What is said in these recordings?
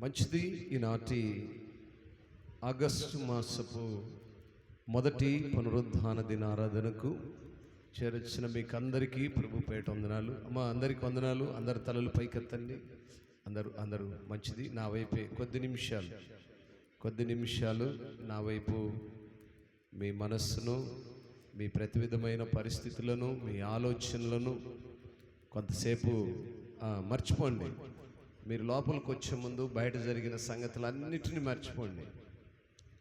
మంచిది. ఈనాటి ఆగస్టు మాసపు మొదటి పునరుద్ధాన దిన ఆరాధనకు చేరొచ్చిన మీకు అందరికీ ప్రభు పేట వందనాలు. అమ్మ అందరికి వందనాలు. అందరి తలలు పైకెత్తండి. అందరూ మంచిది. నా వైపే కొద్ది నిమిషాలు నా వైపు మీ మనస్సును, మీ ప్రతి విధమైన పరిస్థితులను, మీ ఆలోచనలను కొంతసేపు మర్చిపోండి. మీరు లోపలికి వచ్చే ముందు బయట జరిగిన సంగతులన్నిటిని మర్చిపోండి.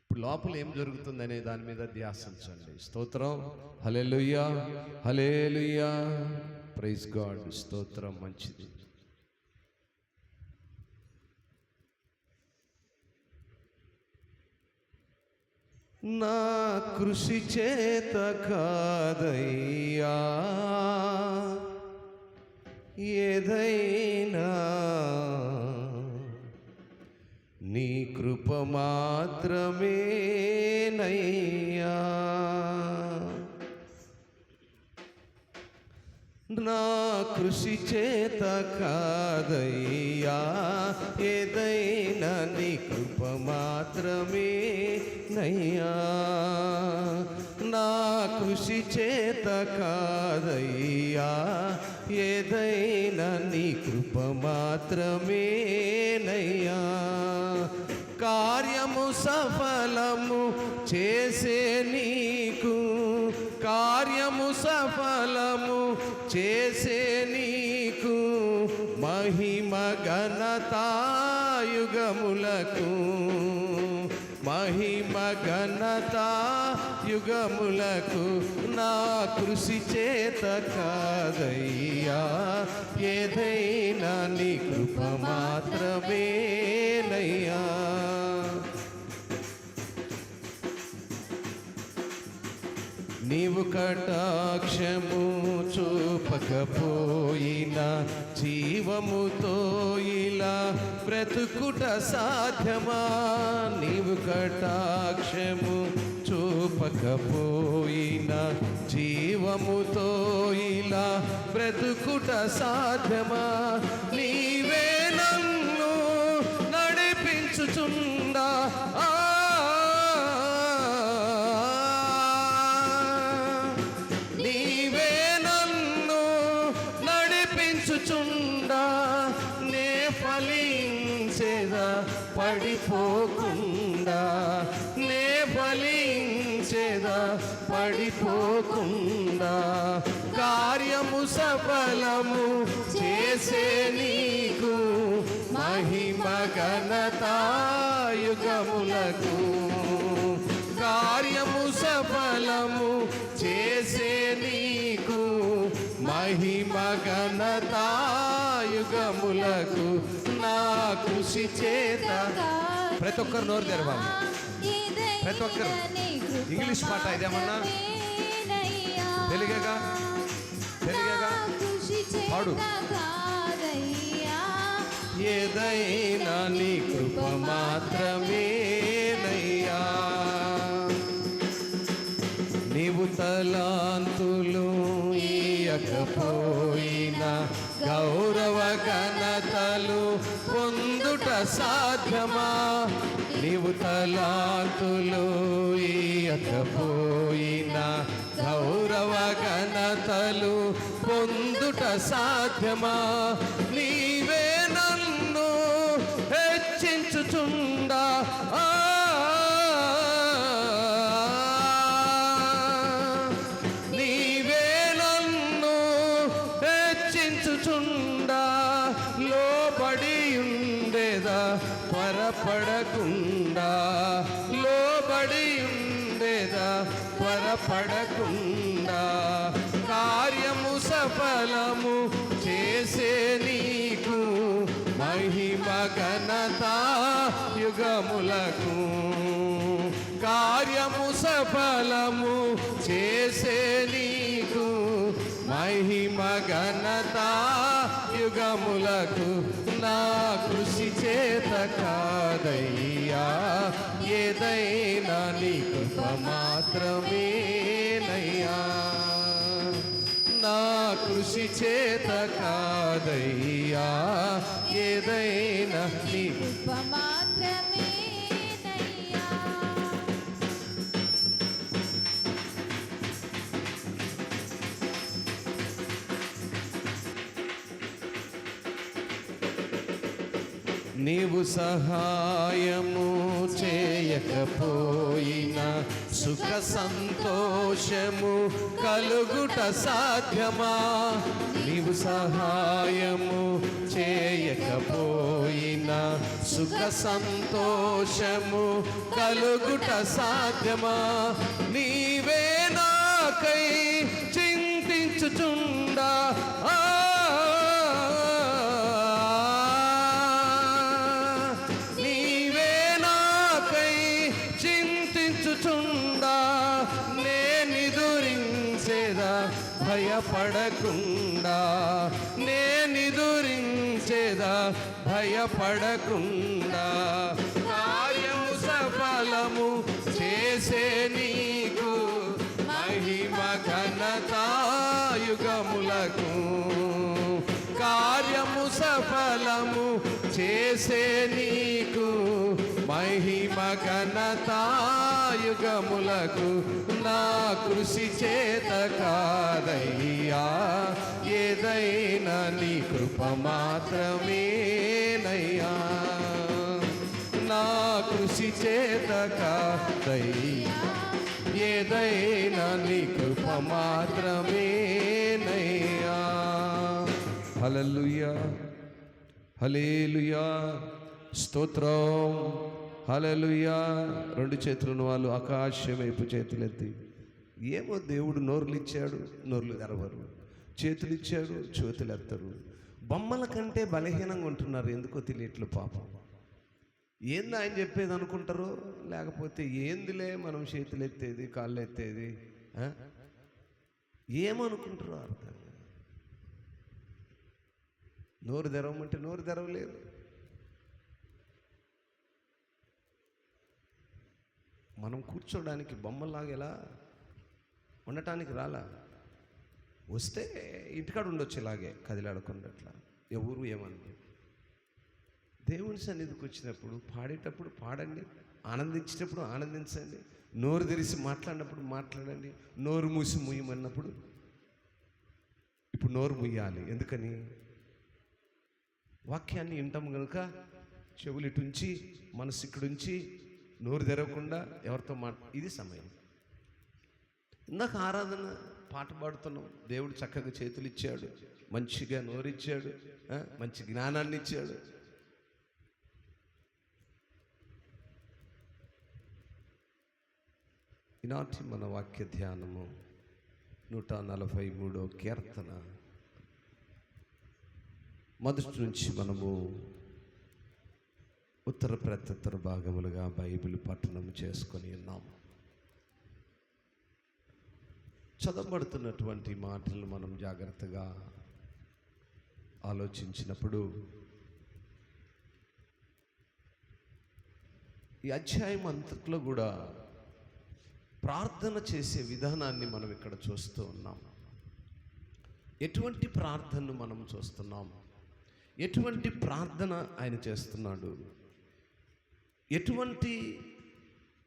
ఇప్పుడు లోపల ఏం జరుగుతుందనే దాని మీద ధ్యాసించండి. స్తోత్రం. హల్లెలూయా, హల్లెలూయా, ప్రైజ్ గాడ్. స్తోత్రం. మంచిది. నా కృషి చేత కాదయ్యా ఏదైనా, నీ కృప మాత్రమేనయ్యా. నా కృషి చేత కాదయ్యా ఏదైనా, నీ కృప మాత్రమేనయ్యా. నా కృషి చేత కాదయ్యా ఏదైనా, నీ కృప మాత్రమేనయ్యా. కార్యము సఫలము చేసే నీకు, కార్యము సఫలము చేసే నీకు, మహిమ ఘనతా యుగములకు, మహిమ ఘనతా యుగములకు. నా కృషి చేత కాదయ్యా ఏదైనా, నీ కృప మాత్రమేనయ్యా. నీవు కటాక్షము చూపకపోయినా జీవముతో ఇలా బ్రతుకుట సాధ్యమా? నీవు కటాక్షము చూపకపోయినా జీవముతో ఇలా బ్రతుకుట సాధ్యమా? నీవే నన్ను నడిపించుచుండా, నీవే నన్ను నడిపించుచుండా, నే ఫలించేదా పడిపోకుండా, నే ఫలించేదా పడిపోకుండా. కార్యము సఫలము చేసే నీకు, మహిమ ఘనతా యుగములకు. కార్యము సఫలము చేసే నీకు, మహిమ ఘనతా యుగములకు. నా కృషి చేత, ప్రతి ఒక్కరు నోరు తెరవాలి. ప్రతి ఒక్కరు ఇంగ్లీష్ పాట ఇదేమన్నా తెలుగేగా పాడు. ఏదైనా నీ కృప మాత్రమేనయ్యా. నీవు తలాంతులు ఇయ్యకపోయినా గౌరవ ఘనతలు పొందుట సాధ్యమా? నీవు తలాంతులు ఇయ్యకపోయినా గౌరవ ఘనతలు పొందుట సాధ్యమా? నీవే నన్ను హెచ్చించుచుండా, నీవే నన్ను హెచ్చించుచుండా, లోబడి ఉండేదా త్వరపడకుండా, లోబడి ఉండేదా త్వరపడకుండా. కార్యము సఫలము చేసే నీకు, మహిమ ఘనతా యుగములకు. కార్యము సఫలము చేసే నీకు, మహిమ ఘనతా యుగములకు. నా కృషి చేత కాదయ్యా ఏదైనా, నీ కృప మాత్రమేనయ్యా. నా కృషి కృషి చేత కాదయ్యా, ఏదైనా నీ కృప మాత్రమేనయ్యా. నీవు సహాయము చేయకపోయినా సుఖ సంతోషము కలుగుట సాధ్యమా? నీవు సహాయము చేయకపోయినా సుఖ సంతోషము కలుగుట సాధ్యమా? నీవే నాకై చింతించుచుండా భయపడకుండా, నేనిదురించేదా భయపడకుండా, కార్యము సఫలము చేసే నీకు మహిమ ఘనత యుగములకు. కార్యము సఫలము చేసే నీకు మహిమ ఘనత యుగములకు. నా కృషి చేత కాదయ్యా, ఏదైనా నీ కృప మాత్రమేనయ్యా. నా కృషి చేత కాదయ్యా, ఏదైనా నీ కృప మాత్రమేనయ్యా. హల్లెలూయా, హల్లెలూయా, స్తోత్రం, హల్లెలూయా. రెండు చేతులను వాళ్ళు ఆకాశం వైపు చేతులెత్తి, ఏమో దేవుడు నోరులు ఇచ్చాడు, నోరులు తెరవరు, చేతులు ఇచ్చాడు, చేతులు ఎత్తరు. బొమ్మల కంటే బలహీనంగా ఉంటున్నారు, ఎందుకో తెలియట్లు పాపం. ఏంది ఆయన చెప్పేది అనుకుంటారు, లేకపోతే ఏందిలే మనం చేతులు ఎత్తేది కాళ్ళు ఎత్తేది, ఏమనుకుంటారు అర్థం. నోరు తెరవమంటే నోరు తెరవలేదు. మనం కూర్చోడానికి బొమ్మలాగా ఎలా ఉండటానికి రాలా, వస్తే ఇంటికాడ ఉండొచ్చు ఇలాగే కదిలాడకుండా. ఎవరు ఏమన్నా దేవుని సన్నిధికి వచ్చినప్పుడు పాడేటప్పుడు పాడండి, ఆనందించేటప్పుడు ఆనందించండి, నోరు తెరిచి మాట్లాడినప్పుడు మాట్లాడండి, నోరు మూసి ముయ్యమన్నప్పుడు ఇప్పుడు నోరు ముయ్యాలి. ఎందుకని? వాక్యాన్ని వింటాం కనుక చెవులు ఇటుంచి మనసు ఇక్కడుంచి నోరు తెరవకుండా ఎవరితో ఇది సమయం. ఇందాక ఆరాధన పాట పాడుతున్నాం, దేవుడు చక్కగా చేతులు ఇచ్చాడు, మంచిగా నోరిచ్చాడు, మంచి జ్ఞానాన్ని ఇచ్చాడు. ఈనాటి మన వాక్య ధ్యానము 143వ కీర్తన మొదటి నుంచి మనము ఉత్తర ప్రత్యుత్తర భాగములుగా బైబిల్ పఠనం చేసుకొని ఉన్నాము. చదవబడుతున్నటువంటి మాటలు మనం జాగ్రత్తగా ఆలోచించినప్పుడు ఈ అధ్యాయం అంతట్లో కూడా ప్రార్థన చేసే విధానాన్ని మనం ఇక్కడ చూస్తూ ఉన్నాం. ఎటువంటి ప్రార్థనను మనం చూస్తున్నాం, ఎటువంటి ప్రార్థన ఆయన చేస్తున్నాడు, ఎటువంటి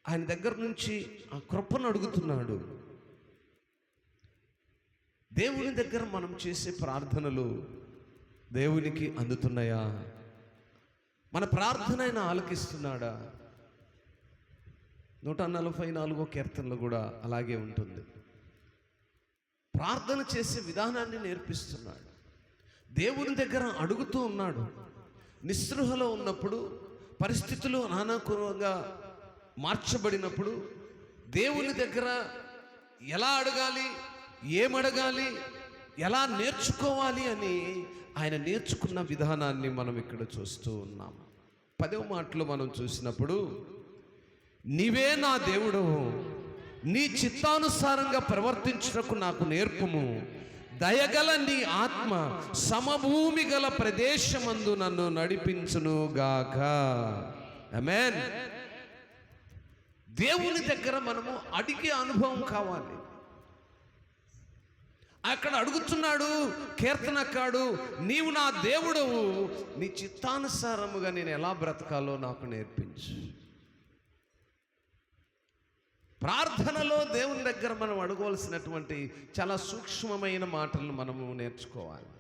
ఆయన దగ్గర నుంచి ఆ కృపను అడుగుతున్నాడు. దేవుని దగ్గర మనం చేసే ప్రార్థనలు దేవునికి అందుతున్నాయా? మన ప్రార్థన ఆయన ఆలకిస్తున్నాడా? 144వ కీర్తనలో కూడా అలాగే ఉంటుంది. ప్రార్థన చేసే విధానాన్ని నేర్పిస్తున్నాడు. దేవుని దగ్గర అడుగుతూ ఉన్నాడు. నిస్పృహలో ఉన్నప్పుడు, పరిస్థితులు అనానుకూలంగా మార్చబడినప్పుడు దేవుని దగ్గర ఎలా అడగాలి, ఏమడగాలి, ఎలా నేర్చుకోవాలి అని ఆయన నేర్చుకున్న విధానాన్ని మనం ఇక్కడ చూస్తూ ఉన్నాం. 10వ మాటలో మనం చూసినప్పుడు, నీవే నా దేవుడవు, నీ చిత్తానుసారంగా ప్రవర్తించుటకు నాకు నేర్పుము, దయగల నీ ఆత్మ సమభూమి గల ప్రదేశమందు నన్ను నడిపించును గాక. ఆమేన్. దేవుని దగ్గర మనము అడిగే అనుభవం కావాలి. అక్కడ అడుగుతున్నాడు కీర్తనకాడు, నీవు నా దేవుడవు, నీ చిత్తానుసారముగా నేను ఎలా బ్రతకాలో నాకు నేర్పించు. ప్రార్థనలో దేవుని దగ్గర మనం అడగవలసినటువంటి చాలా సూక్ష్మమైన మాటలను మనము నేర్చుకోవాలి.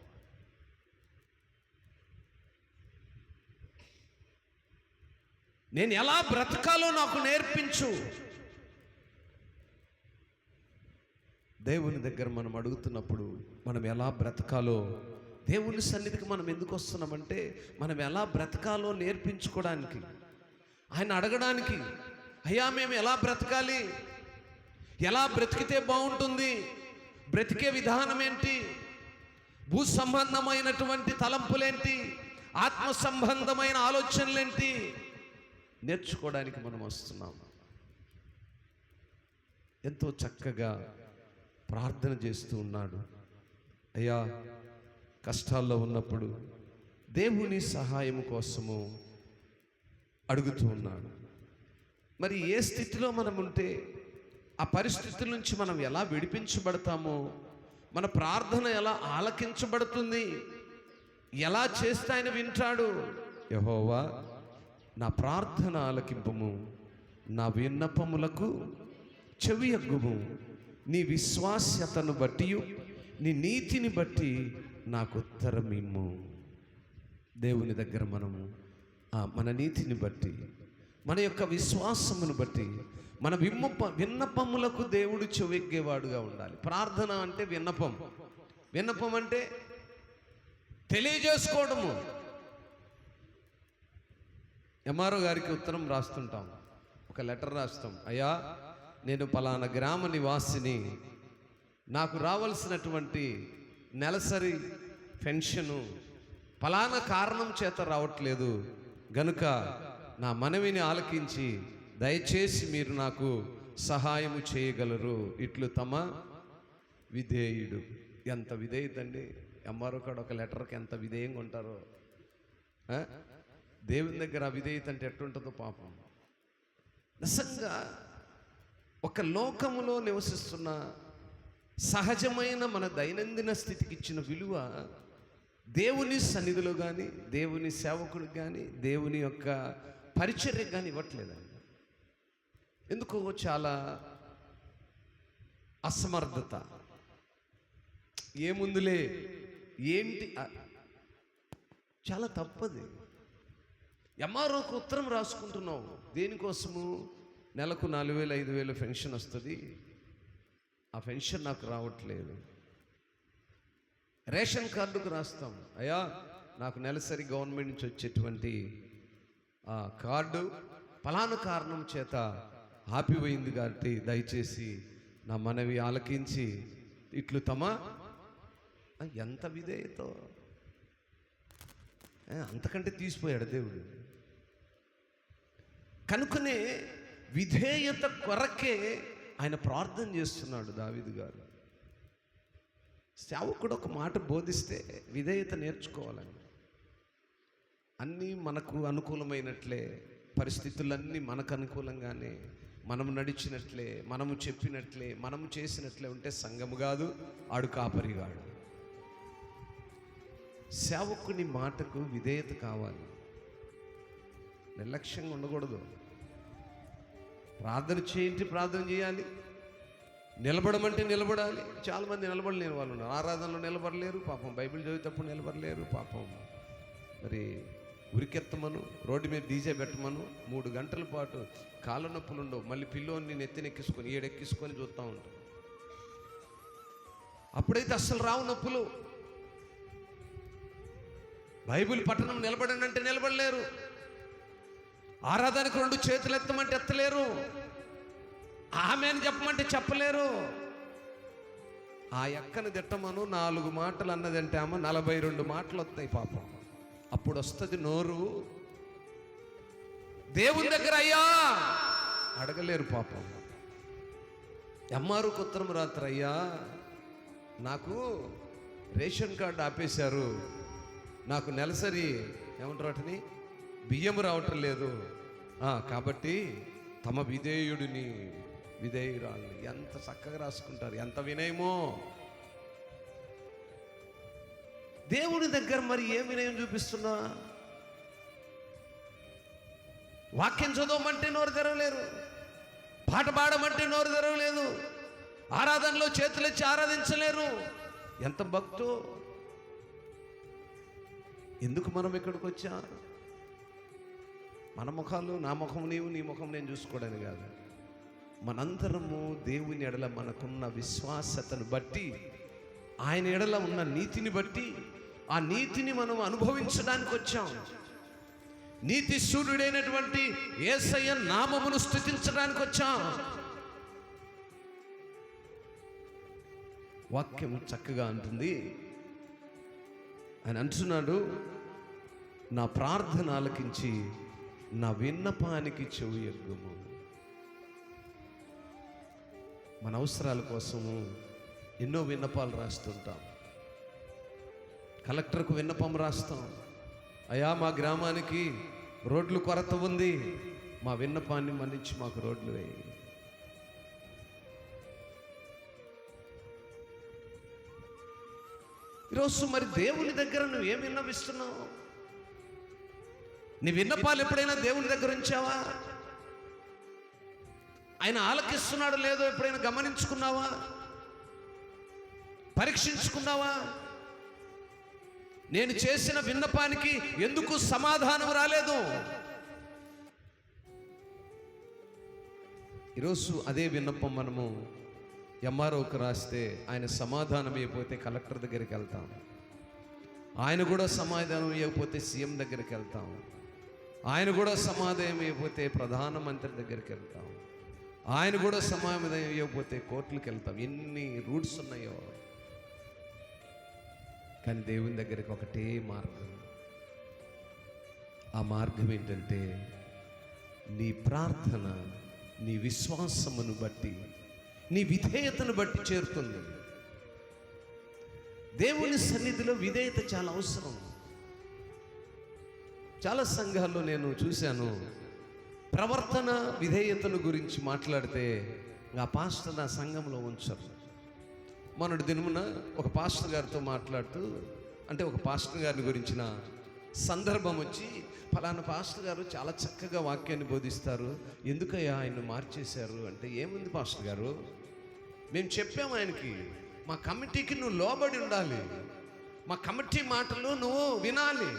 నేను ఎలా బ్రతకాలో నాకు నేర్పించు. దేవుని దగ్గర మనం అడుగుతున్నప్పుడు మనం ఎలా బ్రతకాలో, దేవుని సన్నిధికి మనం ఎందుకు వస్తున్నామంటే మనం ఎలా బ్రతకాలో నేర్పించుకోవడానికి, ఆయన అడగడానికి. అయ్యా మేము ఎలా బ్రతకాలి, ఎలా బ్రతికితే బాగుంటుంది, బ్రతికే విధానం ఏంటి, భూ సంబంధమైనటువంటి తలంపులేంటి, ఆత్మ సంబంధమైన ఆలోచనలేంటి నేర్చుకోవడానికి మనం వస్తున్నాం. ఎంతో చక్కగా ప్రార్థన చేస్తూ ఉన్నాడు. అయ్యా కష్టాల్లో ఉన్నప్పుడు దేవుని సహాయం కోసము అడుగుతూ ఉన్నాడు. మరి ఏ స్థితిలో మనం ఉంటే ఆ పరిస్థితుల నుంచి మనం ఎలా విడిపించబడతామో, మన ప్రార్థన ఎలా ఆలకించబడుతుంది, ఎలా చేస్తే ఆయన వింటాడు. యెహోవా నా ప్రార్థన ఆలకింపుము, నా విన్నపములకు చెవియగ్గుము, నీ విశ్వాస్యతను బట్టి నీ నీతిని బట్టి నాకు ఉత్తరం ఇమ్ము. దేవుని దగ్గర మనము మన నీతిని బట్టి, మన యొక్క విశ్వాసమును బట్టి, మన విన్నపములకు దేవుడు చెవిగ్గేవాడుగా ఉండాలి. ప్రార్థన అంటే విన్నపం, విన్నపం అంటే తెలియజేసుకోవడము. ఎంఆర్ఓ గారికి ఉత్తరం రాస్తుంటాం, ఒక లెటర్ రాస్తాం. అయ్యా నేను పలానా గ్రామ నివాసిని, నాకు రావాల్సినటువంటి నెలసరి పెన్షను పలానా కారణం చేత రావట్లేదు గనుక నా మనవిని ఆలకించి దయచేసి మీరు నాకు సహాయము చేయగలరు. ఇట్లు తమ విధేయుడు. ఎంత విధేయత అండి! ఎంఆర్ఓ కాడ ఒక లెటర్కి ఎంత విధేయంగా ఉంటారో. దేవుని దగ్గర విధేయత అంటే ఎట్టుంటుందో పాపం. నిజంగా ఒక లోకములో నివసిస్తున్న సహజమైన మన దైనందిన స్థితికి ఇచ్చిన విలువ దేవుని సన్నిధిలో కానీ, దేవుని సేవకుడికి కానీ, దేవుని యొక్క పరిచర్యకు కానీ ఇవ్వట్లేదండి. ఎందుకో చాలా అసమర్థత. ఏముందులే ఏంటి, చాలా తప్పది. ఎంఆర్ఓకి ఉత్తరం రాసుకుంటున్నావు దేనికోసము? నెలకు 4,000 5,000 పెన్షన్ వస్తుంది, ఆ పెన్షన్ నాకు రావట్లేదు. రేషన్ కార్డుకు రాస్తాం, అయ్యా నాకు నెలసరి గవర్నమెంట్ నుంచి వచ్చేటువంటి ఆ కార్డు ఫలానా కారణం చేత ఆపిపోయింది కాబట్టి దయచేసి నా మనవి ఆలకించి ఇట్లు తమ. ఎంత విధేయతో! అంతకంటే తీసిపోయాడు దేవుడు. కనుకనే విధేయత కొరకే ఆయన ప్రార్థన చేస్తున్నాడు దావీదు గారు. సేవకుడు ఒక మాట బోధిస్తే విధేయత నేర్చుకోవాలని. అన్నీ మనకు అనుకూలమైనట్లే, పరిస్థితులన్నీ మనకు అనుకూలంగానే, మనము నడిచినట్లే, మనము చెప్పినట్లే, మనము చేసినట్లే ఉంటే సంఘము కాదు, ఆడు కాపరిగాడు. సేవకుని మాటకు విధేయత కావాలి, నిర్లక్ష్యంగా ఉండకూడదు. ప్రార్థన చేయండి, ప్రార్థన చేయాలి. నిలబడమంటే నిలబడాలి. చాలామంది నిలబడలేని వాళ్ళు ఉన్నారు. ఆరాధనలో నిలబడలేరు పాపం, బైబిల్ చదివేటప్పుడు నిలబడలేరు పాపం. మరి ఉరికెత్తమను, రోడ్డు మీద డీజే పెట్టమను, 3 గంటల పాటు కాళ్ళ నొప్పులు ఉండవు. మళ్ళీ పిల్లోని నెత్తినెక్కించుకొని ఏడెక్కించుకొని చూస్తూ ఉంటాం. అప్పుడైతే అస్సలు రావు నొప్పులు. బైబిల్ పట్టణం నిలబడండి అంటే నిలబడలేరు. ఆరాధనకు 2 చేతులు ఎత్తమంటే ఎత్తలేరు. ఆమె అని చెప్పమంటే చెప్పలేరు. ఆ ఎక్కను తిట్టమను 4 మాటలు అన్నదంటే ఆమె 42 మాటలు వస్తాయి పాపం. అప్పుడు వస్తుంది నోరు. దేవుని దగ్గర అయ్యా అడగలేరు పాపం. ఎంఆర్ఓకి ఉత్తరం రాత్రి, అయ్యా నాకు రేషన్ కార్డు ఆపేశారు, నాకు నెలసరి ఏమంటారు వాటిని బియ్యం రావటం లేదు, కాబట్టి తమ విధేయుడిని విధేయురాలని. ఎంత చక్కగా రాసుకుంటారు, ఎంత వినయమో! దేవుని దగ్గర మరి ఏ వినయం చూపిస్తున్నా? వాక్యం చదవమంటే నోరు తెరవలేరు, పాట పాడమంటే నోరు తెరవలేదు, ఆరాధనలో చేతులెచ్చి ఆరాధించలేరు. ఎంత భక్తో! ఎందుకు మనం ఇక్కడికి వచ్చా? మన ముఖాలు, నా ముఖం నీవు, నీ ముఖం నేను చూసుకోవడానికి కాదు. మనందరము దేవుని ఎడల మనకున్న విశ్వాసతను బట్టి, ఆయన ఎడల ఉన్న నీతిని బట్టి, ఆ నీతిని మనం అనుభవించడానికి వచ్చాం. నీతి సూర్యుడైనటువంటి యేసయ్య నామమును స్తుతించడానికి వచ్చాం. వాక్యం చక్కగా అంటుంది, ఆయన అంటున్నాడు, నా ప్రార్థన ఆలకించి నా విన్నపానికి చెవియొగ్గుము. మన అవసరాల కోసము ఎన్నో విన్నపాలు రాస్తుంటాం. కలెక్టర్కు విన్నపం రాస్తాం, అయ్యా మా గ్రామానికి రోడ్లు కొరత ఉంది, మా విన్నపాన్ని మన్నించి మాకు రోడ్లు వేయి. ఈరోజు మరి దేవుని దగ్గర నువ్వు ఏం విన్నవిస్తున్నావు? నీ విన్నపాలు ఎప్పుడైనా దేవుని దగ్గర ఉంచావా? ఆయన ఆలకిస్తున్నాడు లేదో ఎప్పుడైనా గమనించుకున్నావా? పరీక్షించుకున్నావా? నేను చేసిన విన్నపానికి ఎందుకు సమాధానం రాలేదు? ఈరోజు అదే విన్నపం మనము ఎంఆర్ఓకి రాస్తే ఆయన సమాధానం ఇవ్వకపోతే కలెక్టర్ దగ్గరికి వెళ్తాం, ఆయన కూడా సమాధానం ఇవ్వకపోతే సీఎం దగ్గరికి వెళ్తాం, ఆయన కూడా సమాధానం ఇవ్వకపోతే ప్రధానమంత్రి దగ్గరికి వెళ్తాం, ఆయన కూడా సమాధానం ఇవ్వకపోతే కోర్టులకు వెళ్తాం. ఎన్ని రూట్స్ ఉన్నాయో. కానీ దేవుని దగ్గరికి ఒకటే మార్గం. ఆ మార్గం ఏంటంటే నీ ప్రార్థన నీ విశ్వాసమును బట్టి, నీ విధేయతను బట్టి చేరుతుంది. దేవుని సన్నిధిలో విధేయత చాలా అవసరం. చాలా సంఘాల్లో నేను చూశాను, ప్రవర్తన విధేయతను గురించి మాట్లాడితే ఆ పాస్టర్ నా సంఘంలో ఉంచరు. మొన్నటి దినమున ఒక పాస్టర్ గారితో మాట్లాడుతూ, అంటే ఒక పాస్టర్ గారిని గురించిన సందర్భం వచ్చి, ఫలానా పాస్టర్ గారు చాలా చక్కగా వాక్యాన్ని బోధిస్తారు, ఎందుకయ్యా ఆయన్ను మార్చేశారు అంటే, ఏముంది పాస్టర్ గారు, మేము చెప్పాము ఆయనకి, మా కమిటీకి నువ్వు లోబడి ఉండాలి, మా కమిటీ మాటలు నువ్వు వినాలి.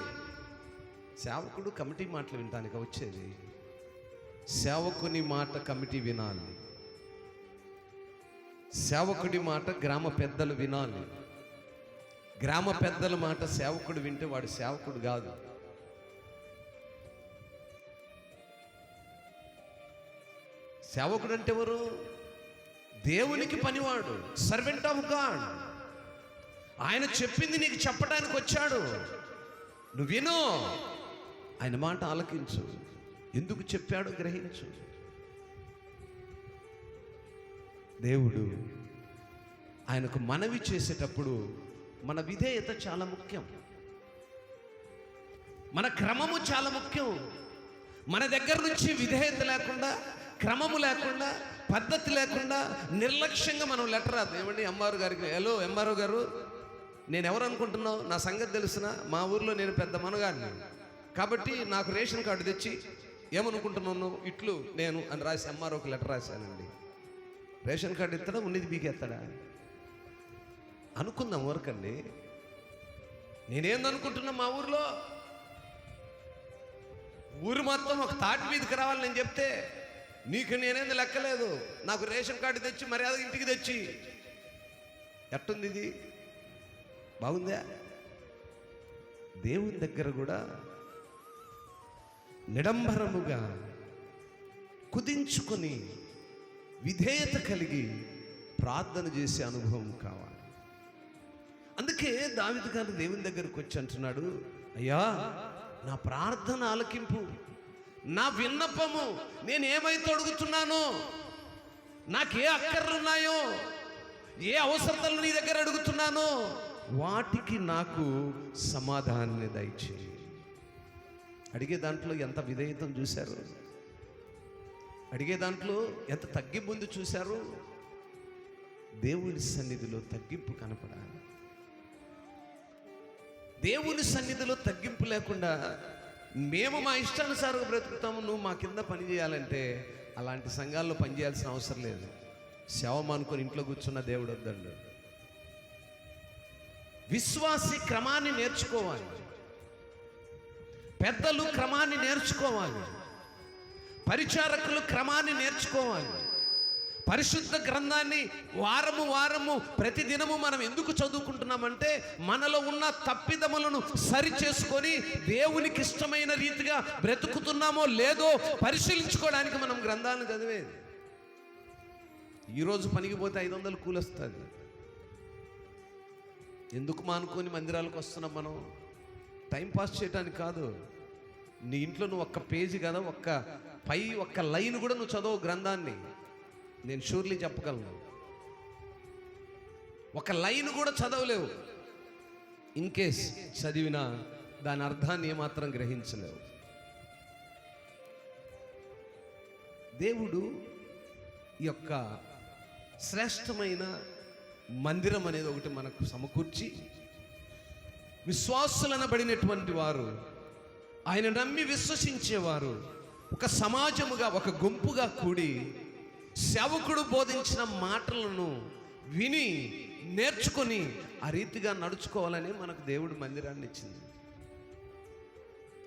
సేవకుడు కమిటీ మాటలు వినటానికి వచ్చేది? సేవకుని మాట కమిటీ వినాలి, సేవకుడి మాట గ్రామ పెద్దలు వినాలి. గ్రామ పెద్దల మాట సేవకుడు వింటే వాడు సేవకుడు కాదు. సేవకుడు అంటే ఎవరు? దేవునికి పనివాడు, సర్వెంట్ ఆఫ్ గాడ్. ఆయన చెప్పింది నీకు చెప్పడానికి వచ్చాడు, నువ్వు విను, ఆయన మాట ఆలకించు, ఎందుకు చెప్పాడో గ్రహించు. దేవుడు ఆయనకు మనవి చేసేటప్పుడు మన విధేయత చాలా ముఖ్యం, మన క్రమము చాలా ముఖ్యం. మన దగ్గర నుంచి విధేయత లేకుండా, క్రమము లేకుండా, పద్ధతి లేకుండా నిర్లక్ష్యంగా మనం లెటర్ రాదు. ఏమండి ఎంఆర్ఓ గారికి, హలో ఎంఆర్ఓ గారు, నేను ఎవరు అనుకుంటున్నావు, నా సంగతి తెలుసునా, మా ఊర్లో నేను పెద్ద మనగాడిని, కాబట్టి నాకు రేషన్ కార్డు తెచ్చి ఏమనుకుంటున్నాను ఇట్లు నేను అని రాసి ఎంఆర్ఓకి లెటర్ రాశానండి. రేషన్ కార్డు ఇస్తాడా, ఉన్నది బీకేస్తాడా అనుకుందాం వరకండి. నేనేందనుకుంటున్నా, మా ఊర్లో ఊరు మొత్తం ఒక తాటి మీదకి రావాలి నేను చెప్తే, నీకు నేనేంది లెక్కలేదు, నాకు రేషన్ కార్డు తెచ్చి మర్యాద ఇంటికి తెచ్చి, ఎట్టుంది ఇది? బాగుందా? దేవుని దగ్గర కూడా నిడంబరముగా కుదించుకొని విధేయత కలిగి ప్రార్థన చేసే అనుభవం కావాలి. అందుకే దావీదు గారు దేవుని దగ్గరకు వచ్చి అంటున్నాడు, అయ్యా నా ప్రార్థన ఆలకింపు, నా విన్నపము, నేను ఏమైతే అడుగుతున్నానో, నాకే అక్కర్లున్నాయో, ఏ అవసరతలు నీ దగ్గర అడుగుతున్నానో వాటికి నాకు సమాధానాన్ని దయచేయి. అడిగే దాంట్లో ఎంత విధేయతను చూశారు, అడిగే దాంట్లో ఎంత తగ్గింపు చూశారు. దేవుని సన్నిధిలో తగ్గింపు కనపడాలి. దేవుని సన్నిధిలో తగ్గింపు లేకుండా మేము మా ఇష్టానుసారంగా బ్రతుకుతాము, నువ్వు మా కింద పని చేయాలంటే అలాంటి సంఘాల్లో పనిచేయాల్సిన అవసరం లేదు. సేవ మానుకొని ఇంట్లో కూర్చున్న దేవుడు వద్దండు. విశ్వాసి క్రమాన్ని నేర్చుకోవాలి, పెద్దలు క్రమాన్ని నేర్చుకోవాలి, పరిచారకులు క్రమాన్ని నేర్చుకోవాలి. పరిశుద్ధ గ్రంథాన్ని వారము ప్రతిదినము మనం ఎందుకు చదువుకుంటున్నామంటే మనలో ఉన్న తప్పిదములను సరి చేసుకొని దేవునికి ఇష్టమైన రీతిగా బ్రతుకుతున్నామో లేదో పరిశీలించుకోవడానికి మనం గ్రంథాలను చదివేది. ఈరోజు పనికి పోతే 500 కూలొస్తుంది. ఎందుకు మానుకొని మందిరాలకు వస్తున్నాం? మనం టైంపాస్ చేయడానికి కాదు. నీ ఇంట్లో నువ్వు ఒక్క పేజీ కదా, ఒక్క లైన్ కూడా నువ్వు చదవు గ్రంథాన్ని, నేను షూర్లీ చెప్పగలను. ఒక లైన్ కూడా చదవలేవు. ఇన్ కేస్ చదివినా దాని అర్థాన్ని ఏమాత్రం గ్రహించలేవు. దేవుడు ఈ యొక్క శ్రేష్టమైన మందిరం అనేది ఒకటి మనకు సమకూర్చి, విశ్వాసులనబడినటువంటి వారు, ఆయన నమ్మి విశ్వసించేవారు ఒక సమాజముగా, ఒక గుంపుగా కూడి సేవకుడు బోధించిన మాటలను విని నేర్చుకొని ఆ రీతిగా నడుచుకోవాలని మనకు దేవుడు మందిరాన్ని ఇచ్చింది.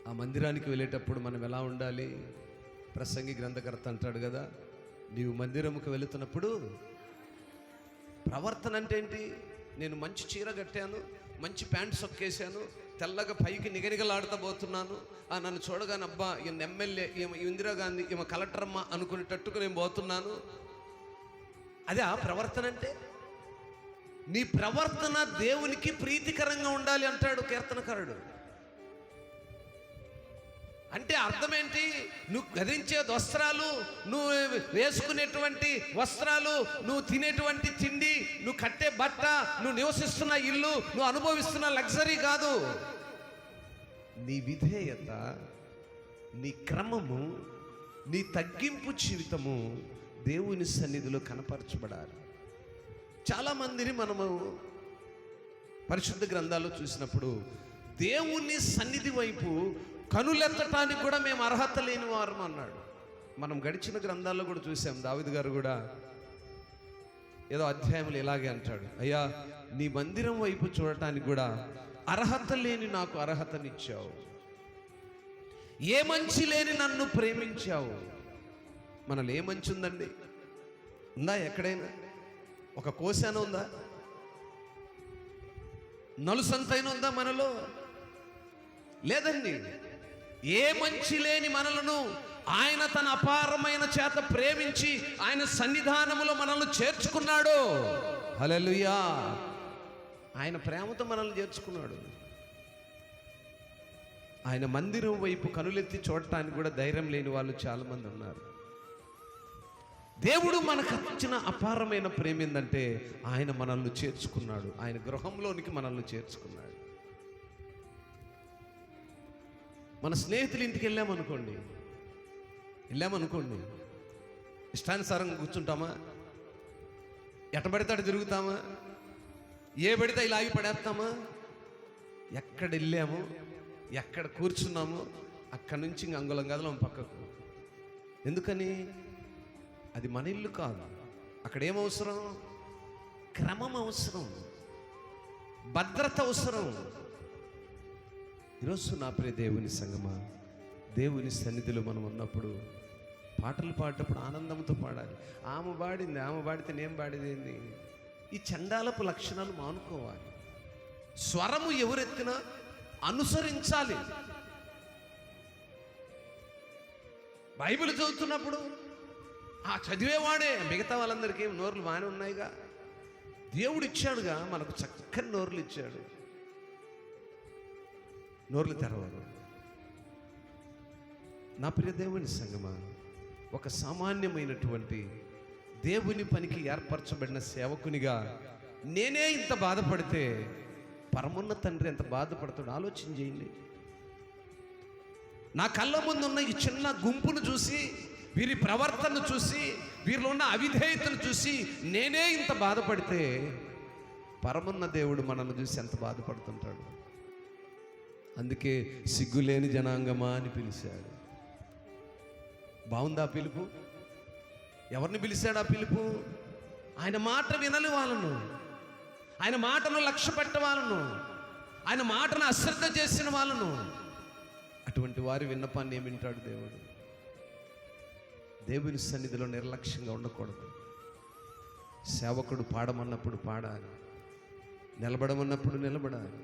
ఆ మందిరానికి వెళ్ళేటప్పుడు మనం ఎలా ఉండాలి? ప్రసంగి గ్రంథకర్త అంటాడు కదా, నీవు మందిరముకు వెళుతున్నప్పుడు ప్రవర్తన అంటే ఏంటి? నేను మంచి చీర కట్టాను, మంచి ప్యాంట్ సొక్కేశాను, తెల్లగా పైకి నిగనిగలాడుతూ పోతున్నాను, నన్ను చూడగానే అబ్బా ఈయన ఎమ్మెల్యే, ఈమె ఇందిరాగాంధీ, ఈమె కలెక్టరమ్మ అనుకునేటట్టుకు నేను పోతున్నాను. అదే ఆ ప్రవర్తన అంటే? నీ ప్రవర్తన దేవునికి ప్రీతికరంగా ఉండాలి అంటాడు కీర్తనకారుడు. అంటే అర్థమేంటి? నువ్వు ధరించే వస్త్రాలు, నువ్వు వేసుకునేటువంటి వస్త్రాలు, నువ్వు తినేటువంటి తిండి, నువ్వు కట్టే బట్ట, నువ్వు నివసిస్తున్న ఇల్లు, నువ్వు అనుభవిస్తున్న లగ్జరీ కాదు. నీ విధేయత, నీ క్రమము, నీ తగ్గింపు జీవితము దేవుని సన్నిధిలో కనపరచబడాలి. చాలామందిని మనము పరిశుద్ధ గ్రంథాల్లో చూసినప్పుడు దేవుని సన్నిధి వైపు కనులెత్తటానికి కూడా మేము అర్హత లేని వారు అన్నాడు. మనం గడిచిన గ్రంథాల్లో కూడా చూసాం. దావీదు గారు కూడా ఏదో అధ్యాయంలో ఇలాగే అంటాడు, అయ్యా నీ మందిరం వైపు చూడటానికి కూడా అర్హత లేని నాకు అర్హతనిచ్చావు, ఏ మంచి లేని నన్ను ప్రేమించావు. మనలో ఏ మంచి ఉందండి? ఉందా? ఎక్కడైనా ఒక కోశాన ఉందా? నలుసంతైన ఉందా మనలో? లేదండి. ఏ మంచి లేని మనలను ఆయన తన అపారమైన చేత ప్రేమించి ఆయన సన్నిధానములో మనల్ని చేర్చుకున్నాడు. హల్లెలూయా! ఆయన ప్రేమతో మనల్ని చేర్చుకున్నాడు. ఆయన మందిరం వైపు కనులెత్తి చూడటానికి కూడా ధైర్యం లేని వాళ్ళు చాలామంది ఉన్నారు. దేవుడు మనకు ఇచ్చిన అపారమైన ప్రేమ ఏంటంటే ఆయన మనల్ని చేర్చుకున్నాడు, ఆయన గృహంలోనికి మనల్ని చేర్చుకున్నాడు. మన స్నేహితుల ఇంటికి వెళ్ళామనుకోండి, ఇష్టానుసారంగా కూర్చుంటామా? ఎట్ట పడితే అటు తిరుగుతామా? ఏ పడితే ఇలా ఆగి పడేస్తామా? ఎక్కడ వెళ్ళాము, ఎక్కడ కూర్చున్నాము, అక్కడి నుంచి ఇంక అంగుళం కదలం పక్కకు. ఎందుకని? అది మన ఇల్లు కాదు. అక్కడ ఏమవసరం? క్రమం అవసరం, భద్రత అవసరం. ఈరోజు నా ప్రియ దేవుని సంగమా, దేవుని సన్నిధిలో మనం ఉన్నప్పుడు పాటలు పాడేటప్పుడు ఆనందంతో పాడాలి. ఆమె పాడితే నేను పాడేదేంది? ఈ చండాలపు లక్షణాలు మానుకోవాలి. స్వరము ఎవరెత్తినా అనుసరించాలి. బైబిల్ చదువుతున్నప్పుడు చదివేవాడే, మిగతా వాళ్ళందరికీ నోర్లు బాగానే ఉన్నాయిగా. దేవుడు ఇచ్చాడుగా, మనకు చక్కని నోర్లు ఇచ్చాడు. నోర్లు తెరవరు. నా ప్రియ దేవుని సంగమా, ఒక సామాన్యమైనటువంటి దేవుని పనికి ఏర్పరచబడిన సేవకునిగా నేనే ఇంత బాధపడితే పరమున్న తండ్రి ఎంత బాధపడతాడు ఆలోచన చేయండి. నా కళ్ళ ముందున్న ఈ చిన్న గుంపును చూసి, వీరి ప్రవర్తనను చూసి, వీరిలో ఉన్న అవిధేయతను చూసి నేనే ఇంత బాధపడితే పరమున్న దేవుడు మనల్ని చూసి ఎంత బాధపడుతుంటాడు. అందుకే సిగ్గులేని జనాంగమా అని పిలిచాడు. బాగుందా పిలుపు? ఎవరిని పిలిచాడు ఆ పిలుపు? ఆయన మాట వినని వాళ్ళను, ఆయన మాటను లక్ష్య పెట్ట వాళ్ళను, ఆయన మాటను అశ్రద్ధ చేసిన వాళ్ళను, అటువంటి వారి విన్నపాన్ని ఏమి వింటాడు దేవుడు? దేవుని సన్నిధిలో నిర్లక్ష్యంగా ఉండకూడదు. సేవకుడు పాడమన్నప్పుడు పాడాలి, నిలబడమన్నప్పుడు నిలబడాలి,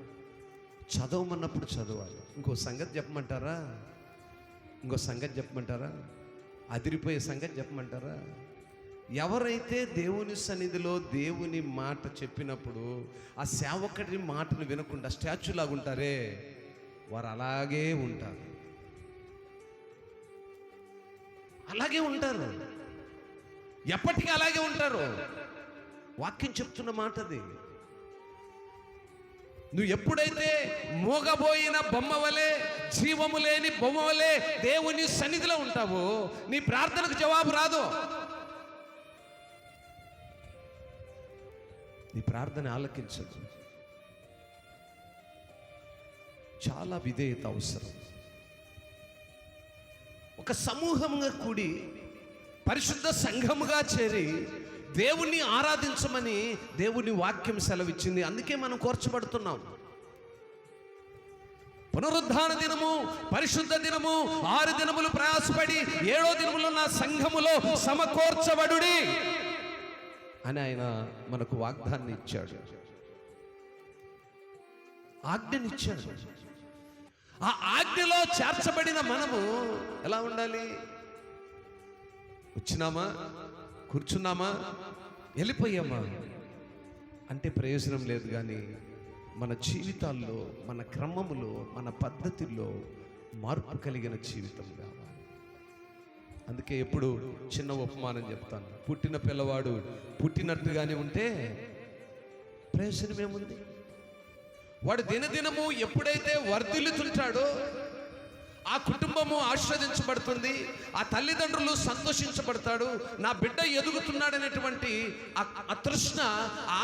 చదవమన్నప్పుడు చదవాలి. ఇంకో సంగతి చెప్పమంటారా? అదిరిపోయే సంగతి చెప్పమంటారా? ఎవరైతే దేవుని సన్నిధిలో దేవుని మాట చెప్పినప్పుడు ఆ సేవకుడి మాటను వినకుండా స్టాచ్యూ లాగా ఉంటారే, వారు అలాగే ఉంటారు. ఎప్పటికీ అలాగే ఉంటారు. వాక్యం చెప్తున్న మాట అది. నువ్వు ఎప్పుడైతే మోగబోయిన బొమ్మ వలె, జీవము లేని బొమ్మ వలె దేవుని సన్నిధిలో ఉంటావో నీ ప్రార్థనకు జవాబు రాదు. నీ ప్రార్థన ఆలకించదు. చాలా విధేయత అవసరం. ఒక సమూహంగా కూడి పరిశుద్ధ సంఘముగా చేరి దేవుణ్ణి ఆరాధించమని దేవుని వాక్యం సెలవిచ్చింది. అందుకే మనం కోర్చబడుతున్నాం. పునరుద్ధాన దినము, పరిశుద్ధ దినము, 6 దినములు ప్రయాసపడి 7వ దినములో నా సంఘములో సమకూర్చబడుడి అని ఆయన మనకు వాగ్దాన్ని ఇచ్చాడు, ఆజ్ఞనిచ్చాడు. ఆ ఆజ్ఞలో చేర్చబడిన మనము ఎలా ఉండాలి? వచ్చినామా, కూర్చున్నామా, వెళ్ళిపోయామా అంటే ప్రయోజనం లేదు. కానీ మన జీవితాల్లో, మన క్రమములో, మన పద్ధతిలో మార్పు కలిగిన జీవితం కావాలి. అందుకే ఎప్పుడు చిన్న ఉపమానం చెప్తాను. పుట్టిన పిల్లవాడు పుట్టినట్టుగానే ఉంటే ప్రయోజనం ఏముంది? వాడు దినదినము ఎప్పుడైతే వర్ధిల్లుతుంటాడో ఆ కుటుంబము ఆశీర్వదించబడుతుంది, ఆ తల్లిదండ్రులు సంతోషించబడతాడు. నా బిడ్డ ఎదుగుతున్నాడనేటువంటి ఆ తృష్ణ,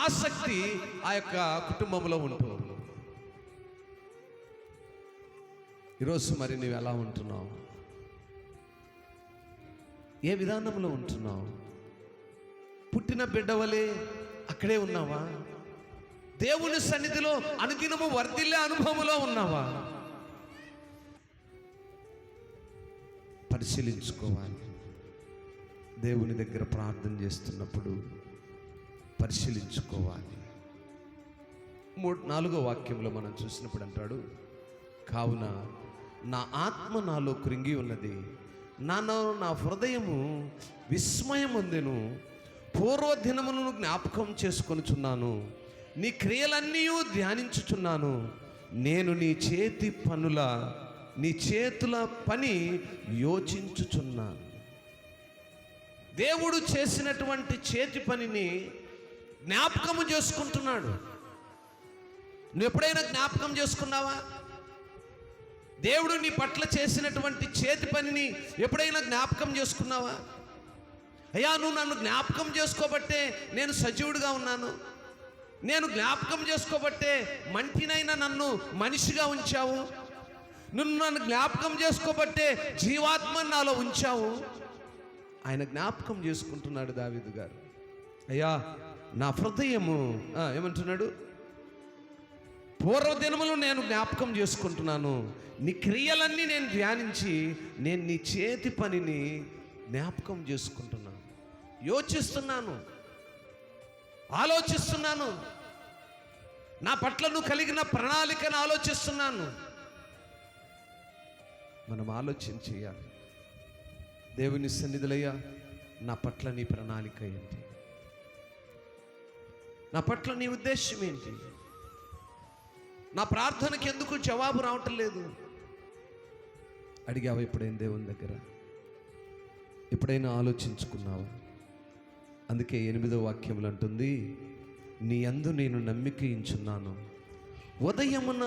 ఆసక్తి ఆ యొక్క కుటుంబంలో ఉంటుంది. ఈరోజు మరి నువ్వు ఎలా ఉంటున్నావు? ఏ విధానంలో ఉంటున్నావు? పుట్టిన బిడ్డ వలె అక్కడే ఉన్నావా? దేవుని సన్నిధిలో అనుదినము వర్ధిల్లే అనుభవంలో ఉన్నావా? పరిశీలించుకోవాలి. దేవుని దగ్గర ప్రార్థన చేస్తున్నప్పుడు పరిశీలించుకోవాలి. 4వ వాక్యంలో మనం చూసినప్పుడు అంటాడు, కావున నా ఆత్మ నాలో కృంగి ఉన్నది, నా హృదయము విస్మయం పొందెను, పూర్వదినములను జ్ఞాపకం చేసుకొనుచున్నాను, నీ క్రియలన్నీ ధ్యానించుచున్నాను, నేను నీ చేతుల పని యోచించుచున్నాను. దేవుడు చేసినటువంటి చేతి పనిని జ్ఞాపకము చేసుకుంటున్నాడు. నువ్వు ఎప్పుడైనా జ్ఞాపకం చేసుకున్నావా? దేవుడు నీ పట్ల చేసినటువంటి చేతి పనిని ఎప్పుడైనా జ్ఞాపకం చేసుకున్నావా? అయ్యా, నువ్వు నన్ను జ్ఞాపకం చేసుకోబట్టే నేను సజీవుడిగా ఉన్నాను, నేను జ్ఞాపకం చేసుకోబట్టే మంటినైనా నన్ను మనిషిగా ఉంచావు, నువ్వు నన్ను జ్ఞాపకం చేసుకోబట్టే జీవాత్మని నాలో ఉంచావు. ఆయన జ్ఞాపకం చేసుకుంటున్నాడు దావీదు గారు. అయ్యా, నా హృదయము ఏమంటున్నాడు? పూర్వదినములు నేను జ్ఞాపకం చేసుకుంటున్నాను, నీ క్రియలన్నీ నేను ధ్యానించి నేను నీ చేతి పనిని జ్ఞాపకం చేసుకుంటున్నాను, యోచిస్తున్నాను, ఆలోచిస్తున్నాను, నా పట్ల నువ్వు కలిగిన ప్రణాళికను ఆలోచిస్తున్నాను. మనం ఆలోచన చేయాలి. దేవుని సన్నిధులయ్యా, నా పట్ల నీ ప్రణాళిక ఏంటి? నా పట్ల నీ ఉద్దేశం ఏంటి? నా ప్రార్థనకి ఎందుకు జవాబు రావటం లేదు? అడిగావా ఎప్పుడైనా దేవుని దగ్గర? ఎప్పుడైనా ఆలోచించుకున్నావా? అందుకే 8వ వాక్యములు అంటుంది, నీ యందు నేను నమ్మిక ఉంచున్నాను, ఉదయమున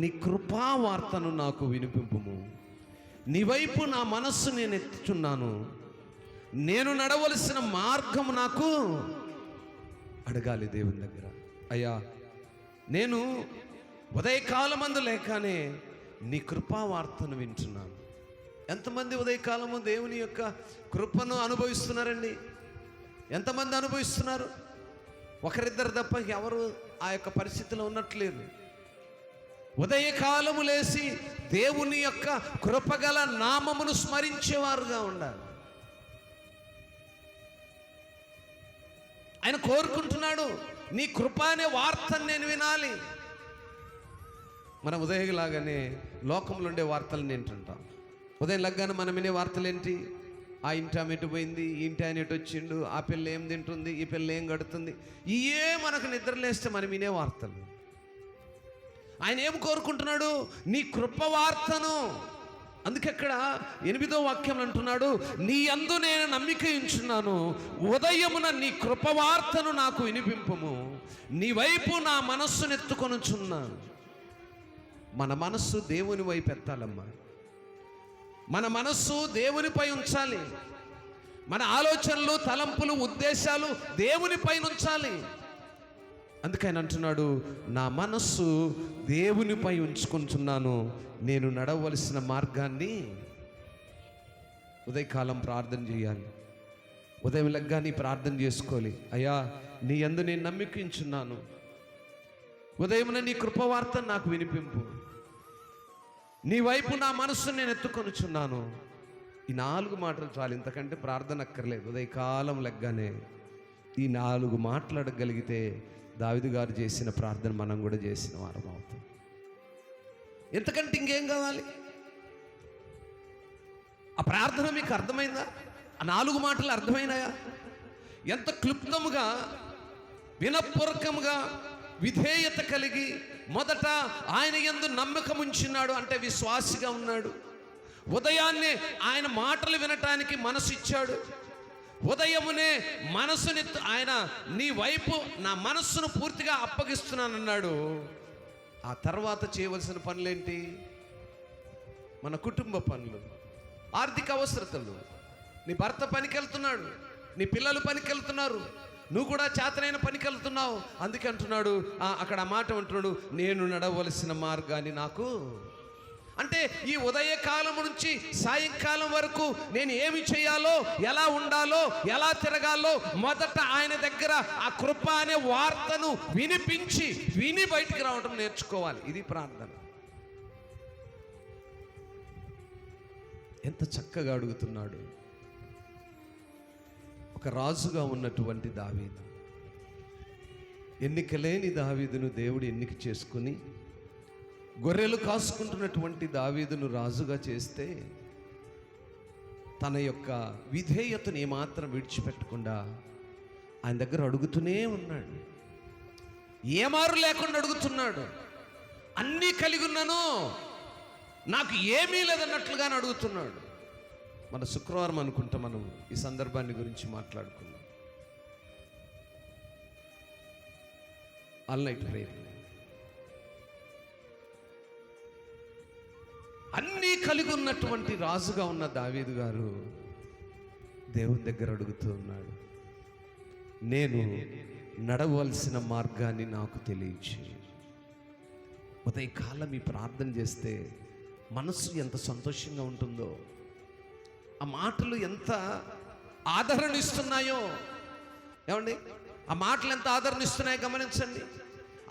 నీ కృపా వార్తను నాకు వినిపింపుము, నీ వైపు నా మనస్సు నేను ఎత్తుచున్నాను, నేను నడవలసిన మార్గము నాకు అడగాలి దేవుని దగ్గర. అయ్యా, నేను ఉదయకాలమందు లేకనే నీ కృపా వార్తను వింటున్నాను. ఎంతమంది ఉదయకాలము దేవుని యొక్క కృపను అనుభవిస్తున్నారండి? ఎంతమంది అనుభవిస్తున్నారు? ఒకరిద్దరు తప్ప ఎవరు ఆ యొక్క పరిస్థితిలో ఉన్నట్లేదు. ఉదయకాలము లేచి దేవుని యొక్క కృపగల నామమును స్మరించేవారుగా ఉండాలి. ఆయన కోరుకుంటున్నాడు, నీ కృప అనే వార్తను నేను వినాలి. మనం ఉదయంలాగానే లోకంలో ఉండే వార్తలు వింటుంటాం. ఉదయం లగ్గానే మనం వినే వార్తలు ఏంటి? ఆ ఇంటి ఆమె ఎటు పోయింది, ఈ ఇంటి ఆయన ఎటు వచ్చిండు, ఆ పిల్ల ఏం తింటుంది, ఈ పిల్ల ఏం కడుతుంది, ఇయే మనకు నిద్రలేస్తే మనం వినే వార్తలు. ఆయన ఏం కోరుకుంటున్నాడు? నీ కృప వార్తను. అందుకే ఇక్కడ 8వ వాక్యం అంటున్నాడు, నీ యందు నేను నమ్మిక ఉంచున్నాను, ఉదయమున నీ కృపవార్తను నాకు వినిపింపుము, నీ వైపు నా మనస్సును ఎత్తుకొనుచున్నాను. మన మనస్సు దేవుని వైపు ఎత్తాలమ్మా. మన మనస్సు దేవునిపై ఉంచాలి. మన ఆలోచనలు, తలంపులు, ఉద్దేశాలు దేవునిపై ఉంచాలి. అందుకని అంటున్నాడు, నా మనస్సు దేవునిపై ఉంచుకుంటున్నాను, నేను నడవలసిన మార్గాన్ని. ఉదయకాలం ప్రార్థన చేయాలి. ఉదయం లగ్గాని ప్రార్థన చేసుకోవాలి. అయ్యా, నీ యందు నేను నమ్మికించున్నాను, ఉదయమున నీ కృపవార్త నాకు వినిపింపు, నీ వైపు నా మనస్సు నేను ఎత్తుకొనుచున్నాను. ఈ 4 మాటలు చాలు, ఇంతకంటే ప్రార్థన అక్కర్లేదు. ఉదయకాలం లెగ్గానే ఈ 4 మాట్లాడగలిగితే దావీదు గారు చేసిన ప్రార్థన మనం కూడా చేసిన వారం అవుతాం. ఎంతకంటే ఇంకేం కావాలి? ఆ ప్రార్థన మీకు అర్థమైందా? ఆ 4 మాటలు అర్థమైనాయా? ఎంత క్లుప్తముగా, వినపూర్వకముగా, విధేయత కలిగి మొదట ఆయన యందు నమ్మకం ఉంచున్నాడు, అంటే విశ్వాసిగా ఉన్నాడు. ఉదయాన్నే ఆయన మాటలు వినటానికి మనసు ఇచ్చాడు. ఉదయమునే మనసుని ఆయన నీ వైపు నా మనస్సును పూర్తిగా అప్పగిస్తున్నానన్నాడు. ఆ తర్వాత చేయవలసిన పనులేంటి? మన కుటుంబ పనులు, ఆర్థిక అవసరతలు. నీ భర్త పనికి వెళ్తున్నాడు, నీ పిల్లలు పనికి వెళ్తున్నారు, నువ్వు కూడా చేతనైన పనికి వెళ్తున్నావు. అందుకే అంటున్నాడు, అక్కడ ఆ మాట అంటున్నాడు, నేను నడవలసిన మార్గాన్ని నాకు. అంటే ఈ ఉదయకాలం నుంచి సాయంకాలం వరకు నేను ఏమి చేయాలో, ఎలా ఉండాలో, ఎలా తిరగాలో మొదట ఆయన దగ్గర ఆ కృప అనే వార్తను వినిపించి విని బయటికి రావడం నేర్చుకోవాలి. ఇది ప్రార్థన. ఎంత చక్కగా అడుగుతున్నాడు. ఒక రాజుగా ఉన్నటువంటి దావీదు, ఎన్నికలేని దావీదును దేవుడు ఎన్నిక చేసుకుని గొర్రెలు కాసుకుంటున్నటువంటి దావీదును రాజుగా చేస్తే తన యొక్క విధేయతను ఏమాత్రం విడిచిపెట్టకుండా ఆయన దగ్గర అడుగుతూనే ఉన్నాడు. ఏమారు లేకుండా అడుగుతున్నాడు. అన్నీ కలిగి ఉన్నాను, నాకు ఏమీ లేదన్నట్లుగానే అడుగుతున్నాడు. మన శుక్రవారం అనుకుంటా మనం ఈ సందర్భాన్ని గురించి మాట్లాడుకున్నాం. All night prayer. అన్నీ కలిగి ఉన్నటువంటి రాజుగా ఉన్న దావీదు గారు దేవుని దగ్గర అడుగుతూ ఉన్నాడు, నేను నడవలసిన మార్గాన్ని నాకు తెలియచి. ఉదయకాలం ఈ ప్రార్థన చేస్తే మనసు ఎంత సంతోషంగా ఉంటుందో, ఆ మాటలు ఎంత ఆదరణ ఇస్తున్నాయో. ఏమండి, ఆ మాటలు ఎంత ఆదరణ ఇస్తున్నాయో గమనించండి.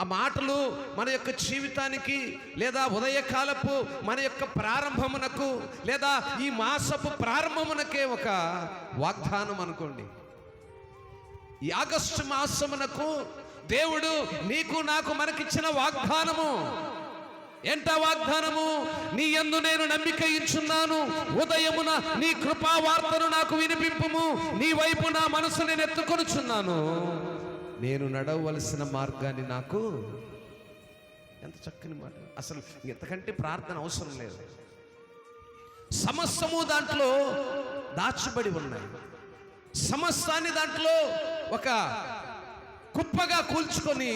ఆ మాటలు మన యొక్క జీవితానికి, లేదా ఉదయకాలపు మన యొక్క ప్రారంభమునకు, లేదా ఈ మాసపు ప్రారంభమునకే ఒక వాగ్దానం అనుకోండి. ఈ ఆగస్టు మాసమునకు దేవుడు నీకు నాకు మనకిచ్చిన వాగ్దానము. ఎంత వాగ్దానము? నీ యందు నేను నమ్మిక ఉంచున్నాను, ఉదయమున నీ కృపా వార్తను నాకు వినిపింపుము, నీ వైపు నా మనసు నేను ఎత్తుకొనుచున్నాను, నేను నడవలసిన మార్గాన్ని నాకు. ఎంత చక్కని మాట! అసలు ఎంతకంటే ప్రార్థన అవసరం లేదు. సమస్తము దాంట్లో దాచబడి ఉన్నాయి. సమస్తాన్ని దాంట్లో ఒక కుప్పగా కూల్చుకొని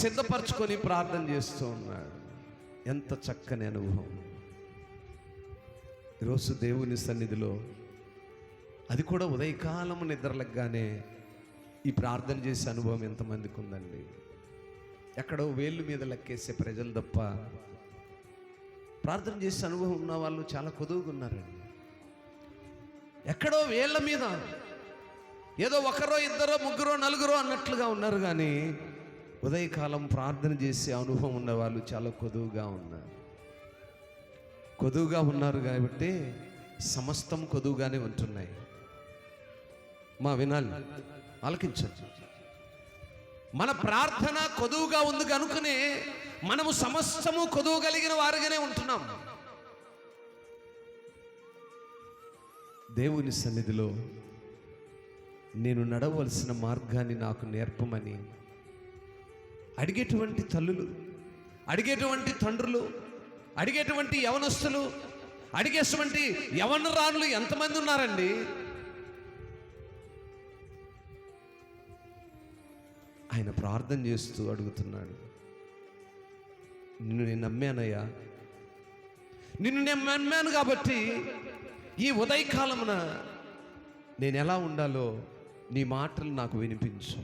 సిద్ధపరచుకొని ప్రార్థన చేస్తూ ఉన్నాడు. ఎంత చక్కని అనుభవం! ఈరోజు దేవుని సన్నిధిలో, అది కూడా ఉదయకాలము నిద్రలగ్గానే ఈ ప్రార్థన చేసే అనుభవం ఎంతమందికి ఉందండి? ఎక్కడో వేళ్ళు మీద లెక్కేసే ప్రజలు తప్ప ప్రార్థన చేసే అనుభవం ఉన్న వాళ్ళు చాలా కొదువుగా ఉన్నారండి. ఎక్కడో వేళ్ల మీద ఏదో ఒకరో ఇద్దరో ముగ్గురో నలుగురో అన్నట్లుగా ఉన్నారు, కానీ ఉదయకాలం ప్రార్థన చేసే అనుభవం ఉన్న వాళ్ళు చాలా కొదువుగా ఉన్నారు. కొదువుగా ఉన్నారు కాబట్టి సమస్తం కొదువుగానే ఉంటున్నాయి. వినాలి, ఆలకించండి. మన ప్రార్థన కొదువుగా ఉంది కనుకనే మనము సమస్తము కొదువు కలిగిన వారుగానే ఉంటున్నాం. దేవుని సన్నిధిలో నేను నడవలసిన మార్గాన్ని నాకు నేర్పమని అడిగేటువంటి తల్లులు, అడిగేటువంటి తండ్రులు, అడిగేటువంటి యవనస్తులు, అడిగేటువంటి యవనరాణులు ఎంతమంది ఉన్నారండి? ఆయన ప్రార్థన చేస్తూ అడుగుతున్నాడు, నిన్ను నేను నమ్మానయ్యా, నిన్ను నేను నమ్మాను కాబట్టి ఈ ఉదయకాలమున నేను ఎలా ఉండాలో నీ మాటలు నాకు వినిపించు.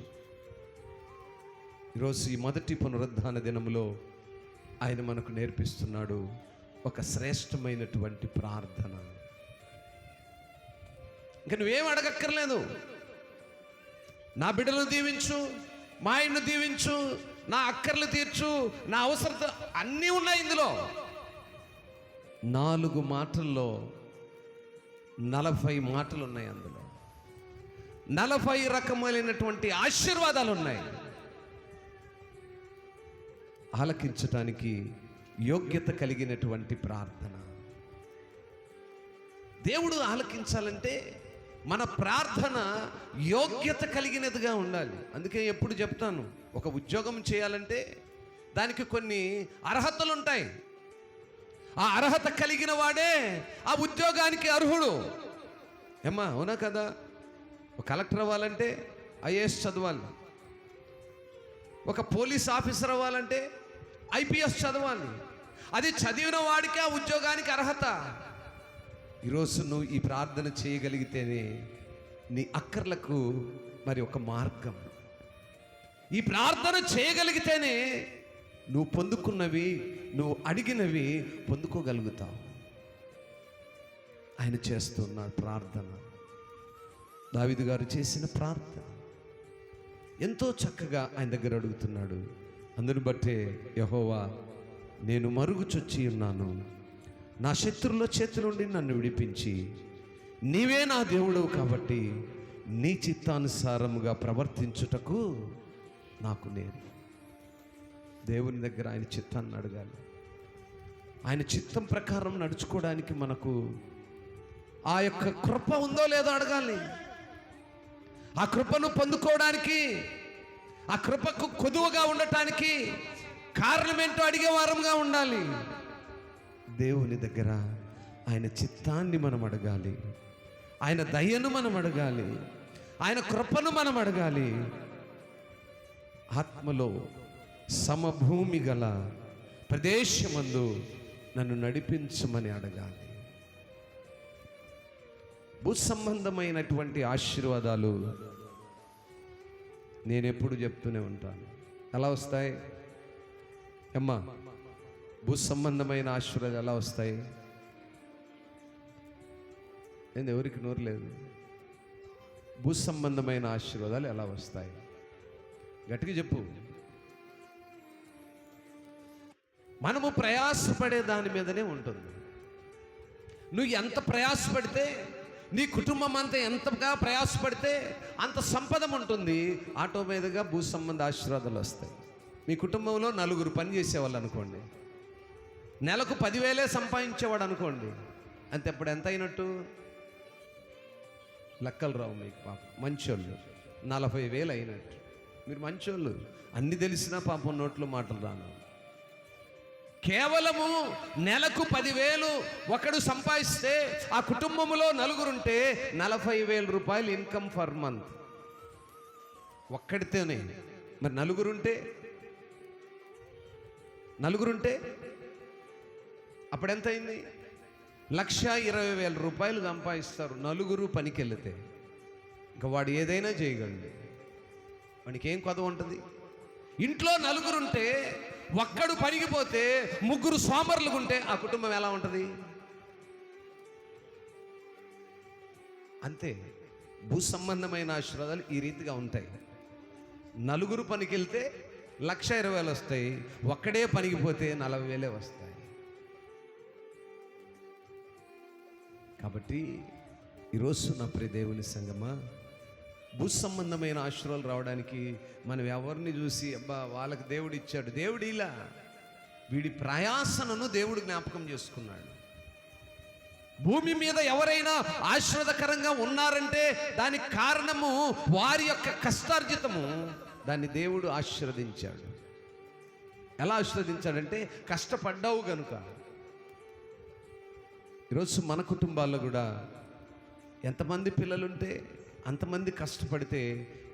ఈరోజు ఈ మొదటి పునరుద్ధాన దినములో ఆయన మనకు నేర్పిస్తున్నాడు ఒక శ్రేష్టమైనటువంటి ప్రార్థన. ఇంకా నువ్వేం అడగక్కర్లేదు. నా బిడ్డలను దీవించు, మా ఆయన్ను దీవించు, నా అక్కర్లు తీర్చు, నా అవసరత అన్నీ ఉన్నాయి. ఇందులో 4 మాటల్లో 40 మాటలు ఉన్నాయి. అందులో 40 రకములైనటువంటి ఆశీర్వాదాలు ఉన్నాయి. ఆలకించటానికి యోగ్యత కలిగినటువంటి ప్రార్థన. దేవుడు ఆలకించాలంటే మన ప్రార్థన యోగ్యత కలిగినదిగా ఉండాలి. అందుకే ఎప్పుడు చెప్తాను, ఒక ఉద్యోగం చేయాలంటే దానికి కొన్ని అర్హతలు ఉంటాయి. ఆ అర్హత కలిగిన వాడే ఆ ఉద్యోగానికి అర్హుడు. ఏమ్మా, అవునా కదా? ఒక కలెక్టర్ అవ్వాలంటే ఐఏఎస్ చదవాలి, ఒక పోలీస్ ఆఫీసర్ అవ్వాలంటే ఐపీఎస్ చదవాలి. అది చదివిన వాడికి ఆ ఉద్యోగానికి అర్హత. ఈరోజు నువ్వు ఈ ప్రార్థన చేయగలిగితేనే నీ అక్కర్లకు మరి ఒక మార్గం. ఈ ప్రార్థన చేయగలిగితేనే నువ్వు పొందుకున్నవి, నువ్వు అడిగినవి పొందుకోగలుగుతావు. ఆయన చేస్తున్న ప్రార్థన, దావీదు గారు చేసిన ప్రార్థన ఎంతో చక్కగా ఆయన దగ్గర అడుగుతున్నాడు. అందుని బట్టే యెహోవా, నేను మరుగుచొచ్చి ఉన్నాను, నా శత్రువుల చేతి నుండి నన్ను విడిపించి నీవే నా దేవుడవు కాబట్టి నీ చిత్తానుసారముగా ప్రవర్తించుటకు నాకు నేను. దేవుని దగ్గర ఆయన చిత్తాన్ని అడగాలి. ఆయన చిత్తం ప్రకారం నడుచుకోవడానికి మనకు ఆ యొక్క కృప ఉందో లేదో అడగాలి. ఆ కృపను పొందుకోవడానికి, ఆ కృపకు కొదువుగా ఉండటానికి కారణమేంటో అడిగే వారంగా ఉండాలి. దేవుని దగ్గర ఆయన చిత్తాన్ని మనం అడగాలి, ఆయన దయను మనం అడగాలి, ఆయన కృపను మనం అడగాలి. ఆత్మలో సమభూమి గల ప్రదేశమందు నన్ను నడిపించమని అడగాలి. భూ సంబంధమైనటువంటి ఆశీర్వాదాలు నేను ఎప్పుడు చెప్తూనే ఉంటాను. ఎలా వస్తాయి అమ్మా? భూ సంబంధమైన ఆశీర్వాదాలు ఎలా వస్తాయి? నేను ఎవరికి నోరు లేదు. భూ సంబంధమైన ఆశీర్వాదాలు ఎలా వస్తాయి? గట్టిగా చెప్పు. మనము ప్రయాసపడే దాని మీదనే ఉంటుంది. నువ్వు ఎంత ప్రయాసపడితే, నీ కుటుంబం అంతా ఎంతగా ప్రయాసపడితే అంత సంపద ఉంటుంది. ఆటో మీదుగా భూ సంబంధ ఆశీర్వాదాలు వస్తాయి. మీ కుటుంబంలో 4 పని చేసేవాళ్ళు అనుకోండి, నెలకు 10,000 సంపాదించేవాడు అనుకోండి, అంతే. ఇప్పుడు ఎంత అయినట్టు? లెక్కలు రావు మీకు. పాపం మంచోళ్ళు 40,000 అయినట్టు. మీరు మంచోళ్ళు, అన్ని తెలిసినా పాపం నోట్లో మాటలు రాను. కేవలము నెలకు 10,000 ఒకడు సంపాదిస్తే ఆ కుటుంబంలో 4 ఉంటే 40,000 రూపాయలు ఇన్కమ్ ఫర్ మంత్ ఒక్కడితేనే. మరి 4 ఉంటే అప్పుడెంత అయింది? 1,20,000 రూపాయలు సంపాదిస్తారు 4 పనికి వెళితే. ఇంకా వాడు ఏదైనా చేయగలడు, వాడికి ఏం కొదవ ఉంటుంది. ఇంట్లో 4 ఉంటే ఒక్కడు పనికిపోతే ముగ్గురు సోమరులుగా ఉంటే ఆ కుటుంబం ఎలా ఉంటుంది? అంతే. భూ సంబంధమైన ఆశీర్వాదాలు ఈ రీతిగా ఉంటాయి. నలుగురు పనికి వెళ్తే 1,20,000 వస్తాయి, ఒక్కడే పనికి పోతే 40,000 వస్తాయి. కాబట్టి ఈరోజు నా ప్రియ దేవుని సంగమా, భూ సంబంధమైన ఆశీర్వాదాలు రావడానికి మనం ఎవరిని చూసి అబ్బా వాళ్ళకి దేవుడు ఇచ్చాడు, దేవుడు ఇలా, వీడి ప్రయాసనను దేవుడు జ్ఞాపకం చేసుకున్నాడు. భూమి మీద ఎవరైనా ఆశీర్వాదకరంగా ఉన్నారంటే దానికి కారణము వారి యొక్క కష్టార్జితము. దాన్ని దేవుడు ఆశీర్వదించాడు. ఎలా ఆశీర్వదించాడంటే కష్టపడ్డావు గనుక. ఈరోజు మన కుటుంబాల్లో కూడా ఎంతమంది పిల్లలుంటే అంతమంది కష్టపడితే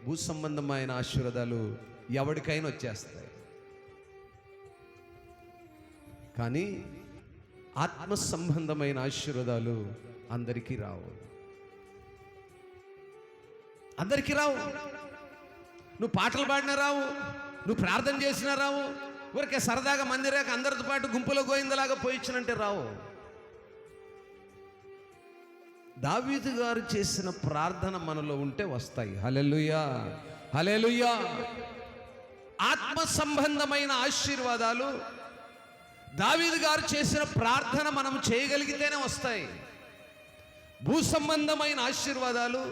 భూ సంబంధమైన ఆశీర్వాదాలు ఎవరికైనా వచ్చేస్తాయి. కానీ ఆత్మ సంబంధమైన ఆశీర్వాదాలు అందరికీ రావు. అందరికీ రావు. నువ్వు పాటలు పాడినా రావు, నువ్వు ప్రార్థన చేసినా రావు, ఊరికే సరదాగా మందిరాక అందరితో పాటు గుంపులో గోయిందలాగా పోయిచ్చినంటే రావు. దావీదు గారు చేసిన ప్రార్థన మనలో ఉంటే వస్తాయి. హల్లెలూయా, హల్లెలూయా. ఆత్మ సంబంధమైన ఆశీర్వాదాలు దావీదు గారు చేసిన ప్రార్థన మనం చేయగలిగితేనే వస్తాయి. భూ సంబంధమైన ఆశీర్వాదాలు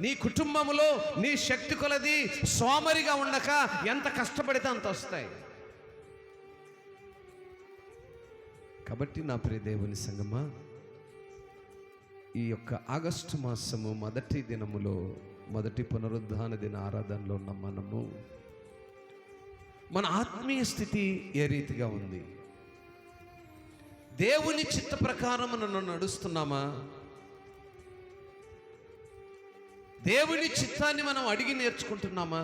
నీ కుటుంబంలో నీ శక్తి కొలది సోమరిగా ఉండక ఎంత కష్టపడితే అంత వస్తాయి. కాబట్టి నా ప్రియ దేవుని సంగమా, ఈ యొక్క ఆగస్టు మాసము మొదటి దినములో, మొదటి పునరుద్ధాన దిన ఆరాధనలో ఉన్న మనము మన ఆత్మీయ స్థితి ఏ రీతిగా ఉంది? దేవుని చిత్త ప్రకారం మనం నడుస్తున్నామా? దేవుని చిత్తాన్ని మనం అడిగి నేర్చుకుంటున్నామా?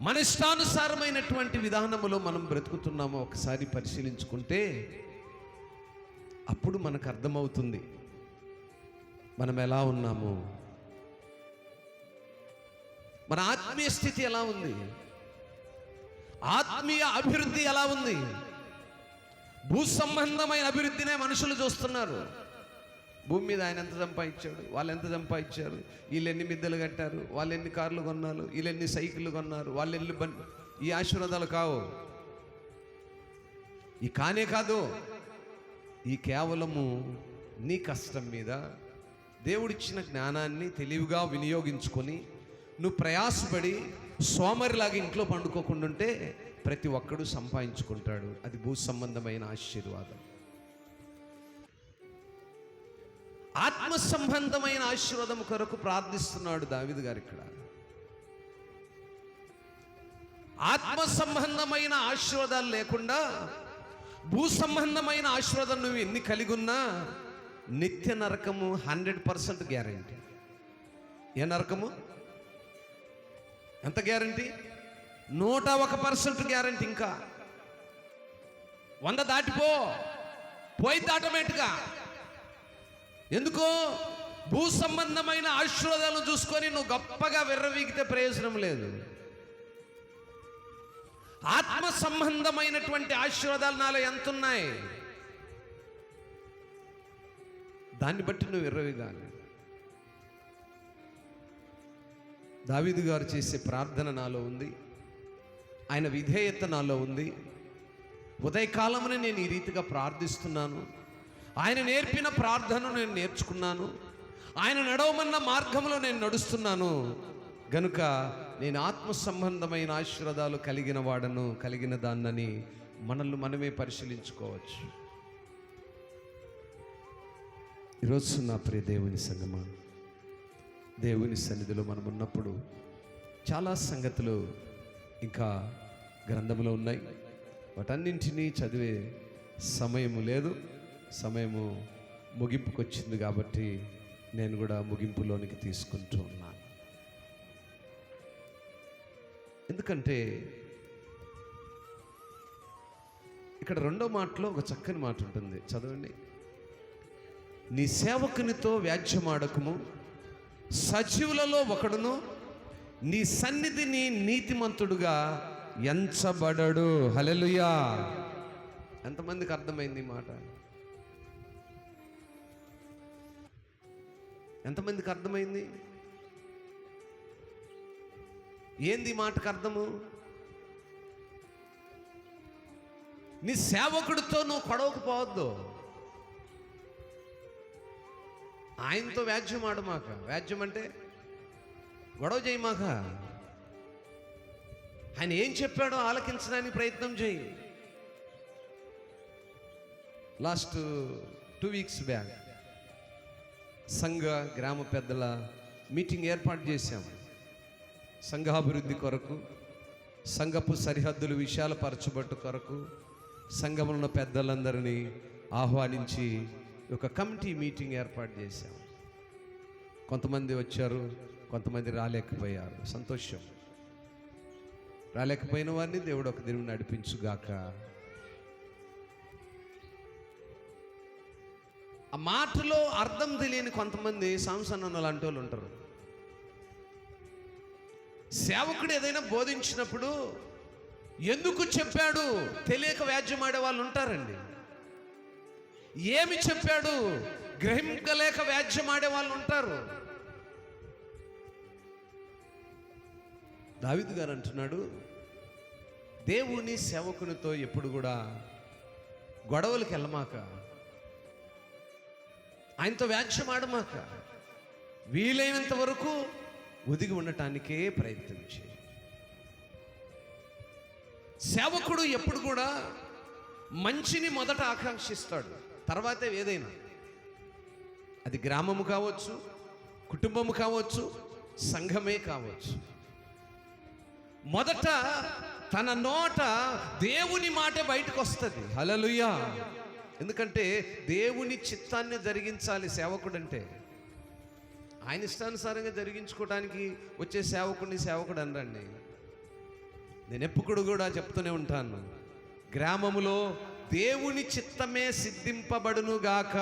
మన ఇష్టానుసారమైనటువంటి విధానములో మనం బ్రతుకుతున్నామో ఒకసారి పరిశీలించుకుంటే అప్పుడు మనకు అర్థమవుతుంది మనం ఎలా ఉన్నాము, మన ఆత్మీయ స్థితి ఎలా ఉంది, ఆత్మీయ అభివృద్ధి ఎలా ఉంది. భూ సంబంధమైన అభివృద్ధినే మనుషులు చూస్తున్నారు. భూమి మీద ఆయన ఎంత సంపాదించాడు, వాళ్ళు ఎంత సంపాదించారు, వీళ్ళు ఎన్ని మిద్దెలు కట్టారు, వాళ్ళు ఎన్ని కార్లు కొన్నారు, వీళ్ళు ఎన్ని సైకిళ్ళు కొన్నారు, వాళ్ళు ఎన్ని ఈ ఆశీర్వాదాలు కావు. ఈ కానే కాదు, ఈ కేవలము నీ కష్టం మీద దేవుడిచ్చిన జ్ఞానాన్ని తెలివిగా వినియోగించుకొని నువ్వు ప్రయాసపడి సోమరిలాగా ఇంట్లో పండుకోకుండా ఉంటే ప్రతి ఒక్కడు సంపాదించుకుంటాడు. అది భూ సంబంధమైన ఆశీర్వాదం. ఆత్మ సంబంధమైన ఆశీర్వాదం కొరకు ప్రార్థిస్తున్నాడు దావీదు గారు. ఇక్కడ ఆత్మ సంబంధమైన ఆశీర్వాదాలు లేకుండా భూ సంబంధమైన ఆశీర్వాదం నువ్వు ఎన్ని కలిగి ఉన్నా నిత్య నరకము 100% గ్యారంటీ. ఏ నరకము? ఎంత గ్యారంటీ? 101% గ్యారంటీ. ఇంకా 100 దాటిపో, పోయింది ఆటోమేటిక్గా. ఎందుకో భూ సంబంధమైన ఆశీర్వాదాలను చూసుకొని నువ్వు గొప్పగా విర్రవీగితే ప్రయోజనం లేదు. ఆత్మ సంబంధమైనటువంటి ఆశీర్వాదాలు నాలో ఎంత ఉన్నాయి దాన్ని బట్టి నువ్వు విర్రవీగాలి. దావీదు గారు చేసే ప్రార్థన నాలో ఉంది, ఆయన విధేయత నాలో ఉంది. ఉదయకాలమున నేను ఈ రీతిగా ప్రార్థిస్తున్నాను, ఆయన నేర్పిన ప్రార్థనను నేను నేర్చుకున్నాను, ఆయన నడవమన్న మార్గంలో నేను నడుస్తున్నాను గనుక నేను ఆత్మ సంబంధమైన ఆశీర్వాదాలు కలిగిన వాడను, కలిగిన దాన్నని మనల్ని మనమే పరిశీలించుకోవచ్చు. ఈరోజు నా ప్రియ దేవుని సంగమా, దేవుని సన్నిధిలో మనం ఉన్నప్పుడు చాలా సంగతులు ఇంకా గ్రంథంలో ఉన్నాయి. వాటన్నింటినీ చదివే సమయము లేదు. సమయము ముగింపుకు వచ్చింది కాబట్టి నేను కూడా ముగింపులోనికి తీసుకుంటూ ఉన్నాను. ఎందుకంటే ఇక్కడ రెండో మాటలో ఒక చక్కని మాట ఉంటుంది, చదవండి. నీ సేవకునితో వ్యాజ్యమాడకము, సజీవులలో ఒకడును నీ సన్నిధిని నీతిమంతుడుగా ఎంచబడడు. హల్లెలూయా. ఎంతమందికి అర్థమైంది ఈ మాట? ఎంతమందికి అర్థమైంది? ఏంది ఈ మాటకు అర్థము? నీ సేవకుడితో నువ్వు గొడవకపోవద్దు. ఆయనతో వ్యాజ్యం ఆడమాక. వ్యాజ్యం అంటే గొడవ చేయమాక. ఆయన ఏం చెప్పాడో ఆలకించడానికి ప్రయత్నం చేయి. లాస్ట్ 2 వీక్స్ బ్యాక్ సంఘ గ్రామ పెద్దల మీటింగ్ ఏర్పాటు చేశాం. సంఘాభివృద్ధి కొరకు, సంఘపు సరిహద్దులు విశాలపరచబట్టు కొరకు సంఘంలో ఉన్న పెద్దలందరినీ ఆహ్వానించి ఒక కమిటీ మీటింగ్ ఏర్పాటు చేశాం. కొంతమంది వచ్చారు, కొంతమంది రాలేకపోయారు. సంతోషం. రాలేకపోయిన వారిని దేవుడు ఒక దినం నడిపించుగాక. ఆ మాటలో అర్థం తెలియని కొంతమంది సాంసన్నులు లాంటి వాళ్ళు ఉంటారు. సేవకుడు ఏదైనా బోధించినప్పుడు ఎందుకు చెప్పాడు తెలియక వ్యాజ్యం ఆడే వాళ్ళు ఉంటారండి. ఏమి చెప్పాడు గ్రహించలేక వ్యాజ్యం ఆడే వాళ్ళు ఉంటారు. దావీదు గారు అంటున్నాడు, దేవుని సేవకునితో ఎప్పుడు కూడా గొడవలకు వెళ్ళమాక, ఆయనతో వ్యాజ్యం ఆడమాక, వీలైనంత వరకు ఒదిగి ఉండటానికే ప్రయత్నం చేయి. సేవకుడు ఎప్పుడు కూడా మంచిని మొదట ఆకాంక్షిస్తాడు, తర్వాతే ఏదైనా. అది గ్రామము కావచ్చు, కుటుంబము కావచ్చు, సంఘమే కావచ్చు. మొదట తన నోట దేవుని మాటే బయటకు వస్తుంది. హల్లెలూయా. ఎందుకంటే దేవుని చిత్తాన్ని జరిగించాలి సేవకుడు అంటే. ఆయన ఇష్టానుసారంగా జరిగించుకోవడానికి వచ్చే సేవకుడిని సేవకుడు అనరండి. నేను ఎప్పుడు కూడా చెప్తూనే ఉంటాను, గ్రామములో దేవుని చిత్తమే సిద్ధింపబడునుగాక.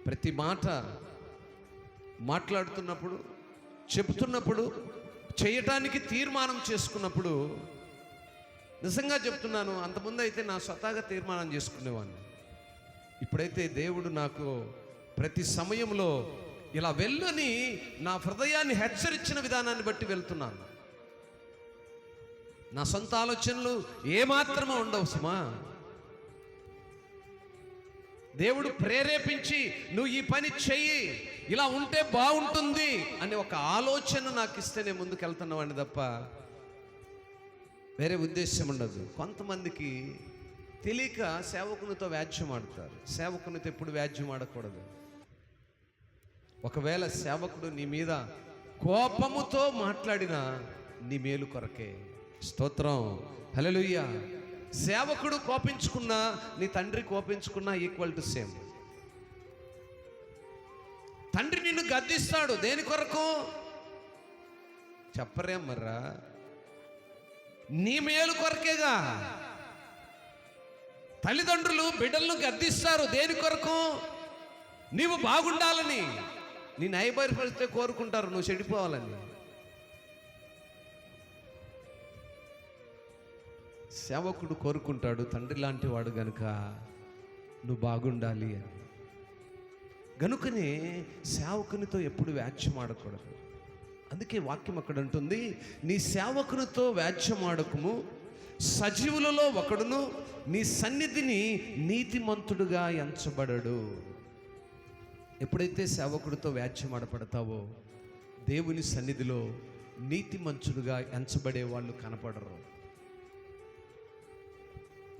ప్రతి మాట మాట్లాడుతున్నప్పుడు, చెప్తున్నప్పుడు, చేయటానికి తీర్మానం చేసుకున్నప్పుడు, నిజంగా చెప్తున్నాను, అంతకుముందు అయితే నా స్వతహాగా తీర్మానం చేసుకునేవాడిని. ఇప్పుడైతే దేవుడు నాకు ప్రతి సమయంలో ఇలా వెళ్ళని నా హృదయాన్ని హెచ్చరించిన విధానాన్ని బట్టి వెళ్తున్నాను. నా సొంత ఆలోచనలు ఏమాత్రమో ఉండవు సుమా. దేవుడు ప్రేరేపించి నువ్వు ఈ పని చెయ్యి, ఇలా ఉంటే బాగుంటుంది అని ఒక ఆలోచన నాకు ఇస్తే నేను ముందుకు వెళ్తున్నావాడిని తప్ప వేరే ఉద్దేశం ఉండదు. కొంతమందికి తెలియక సేవకునితో వ్యాజ్యం ఆడతారు. సేవకునితో ఎప్పుడు వ్యాజ్యం ఆడకూడదు. ఒకవేళ సేవకుడు నీ మీద కోపముతో మాట్లాడినా నీ మేలు కొరకే. స్తోత్రం. హల్లెలూయా. సేవకుడు కోపించుకున్నా, నీ తండ్రి కోపించుకున్నా ఈక్వల్ టు సేమ్. తండ్రి నిన్ను గద్దిస్తాడు, దేని కొరకు చెప్పరేమర్రా? నీ మేలు కొరకేగా. తల్లిదండ్రులు బిడ్డలను గద్దిస్తారు, దేని కొరకు? నీవు బాగుండాలని. నీ నైబర్హుడితే కోరుకుంటారు నువ్వు చెడిపోవాలని. సేవకుడు కోరుకుంటాడు తండ్రి లాంటి వాడు గనుక నువ్వు బాగుండాలి అని. గనుకనే సేవకునితో ఎప్పుడు వ్యాజ్యం ఆడకూడదు. అందుకే వాక్యం అక్కడ ఉంటుంది, నీ సేవకునితో వ్యాజ్యం ఆడకుము, సజీవులలో ఒకడును నీ సన్నిధిని నీతిమంతుడుగా ఎంచబడడు. ఎప్పుడైతే సేవకుడితో వ్యాజ్యం ఆడపడతావో దేవుని సన్నిధిలో నీతిమంతుడుగా ఎంచబడే వాళ్ళు కనపడరు.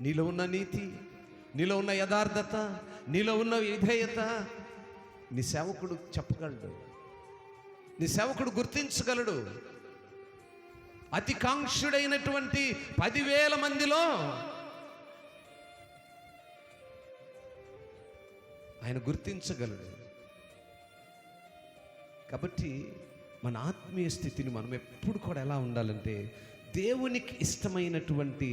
నీలో ఉన్న నీతి, నీలో ఉన్న యథార్థత, నీలో ఉన్న విధేయత నీ సేవకుడు చెప్పగలడు, నీ సేవకుడు గుర్తించగలడు. అతి కాంక్షుడైనటువంటి 10,000 మందిలో ఆయన గుర్తించగలడు. కాబట్టి మన ఆత్మీయ స్థితిని మనం ఎప్పుడు కూడా ఎలా ఉండాలంటే, దేవునికి ఇష్టమైనటువంటి,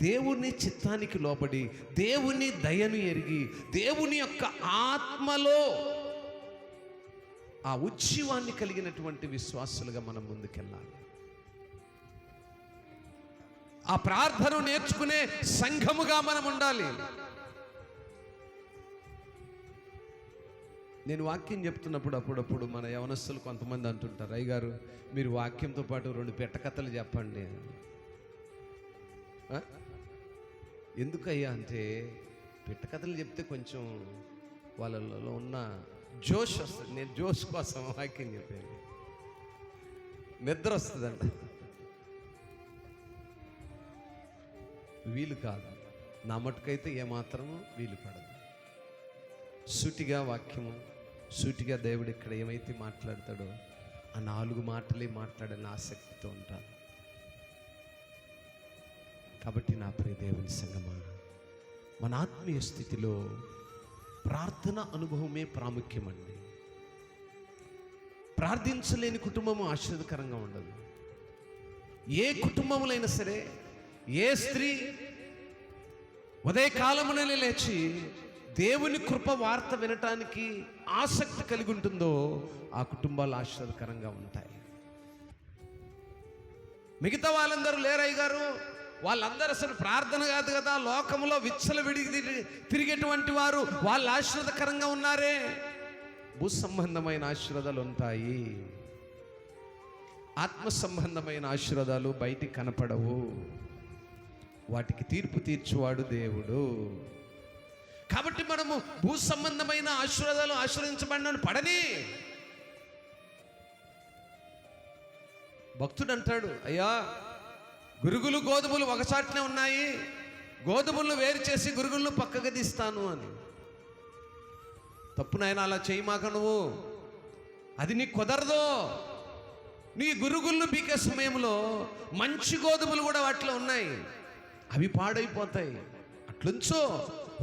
దేవుని చిత్తానికి లోబడి, దేవుని దయను ఎరిగి, దేవుని యొక్క ఆత్మలో ఆ ఉజ్జీవాన్ని కలిగినటువంటి విశ్వాసులుగా మనం ముందుకెళ్ళాలి. ఆ ప్రార్థన నేర్చుకునే సంఘముగా మనం ఉండాలి. నేను వాక్యం చెప్తున్నప్పుడు అప్పుడప్పుడు మన యవనస్తులు కొంతమంది అంటుంటారు, అయ్యగారు మీరు వాక్యంతో పాటు 2 పెట్టకథలు చెప్పండి. ఎందుకయ్యా అంటే, పెట్టకథలు చెప్తే కొంచెం వాళ్ళలో ఉన్న జోష్ వస్తుంది. నేను జోష్ కోసం వాక్యం చెప్పాను. నిద్ర వస్తుందంట. వీలు కాదు, నా మటుకైతే ఏమాత్రము వీలు పడదు. సూటిగా వాక్యము, సూటిగా దేవుడు ఇక్కడ ఏమైతే మాట్లాడతాడో ఆ 4 మాటలే మాట్లాడని ఆసక్తితో ఉంటాను. కాబట్టి నా ప్రియ దేవుని సంగమా, మన ఆత్మీయ స్థితిలో ప్రార్థన అనుభవమే ప్రాముఖ్యమండి. ప్రార్థించలేని కుటుంబము ఆశీర్వదకరంగా ఉండదు. ఏ కుటుంబములైనా సరే, ఏ స్త్రీ ఉదయకాలమునే లేచి దేవుని కృప వార్త వినటానికి ఆసక్తి కలిగి ఉంటుందో ఆ కుటుంబాలు ఆశీర్వదకరంగా ఉంటాయి. మిగతా వాళ్ళందరూ లేరయ్య గారు, వాళ్ళందరూ అసలు ప్రార్థన కాదు కదా, లోకంలో విచ్చలవిడి తిరిగేటువంటి వారు, వాళ్ళు ఆశీర్వదకరంగా ఉన్నారే. భూ సంబంధమైన ఆశీర్వాదాలు ఉంటాయి, ఆత్మ సంబంధమైన ఆశీర్వాదాలు బయటికి కనపడవు. వాటికి తీర్పు తీర్చువాడు దేవుడు. కాబట్టి మనము భూ సంబంధమైన ఆశీర్వాదాలు ఆశీర్వదించబడినాను పడని. భక్తుడు అంటాడు, అయ్యా గురుగులు గోధుమలు ఒకసాటినే ఉన్నాయి, గోధుమలను వేరు చేసి గురుగులను పక్కకు తీస్తాను అని. తప్పు నాయన, అలా చేయమాక, నువ్వు అది నీకు కుదరదు. నీ గురుగులను పీకే సమయంలో మంచి గోధుమలు కూడా వాటిలో ఉన్నాయి, అవి పాడైపోతాయి. అట్లుంచో,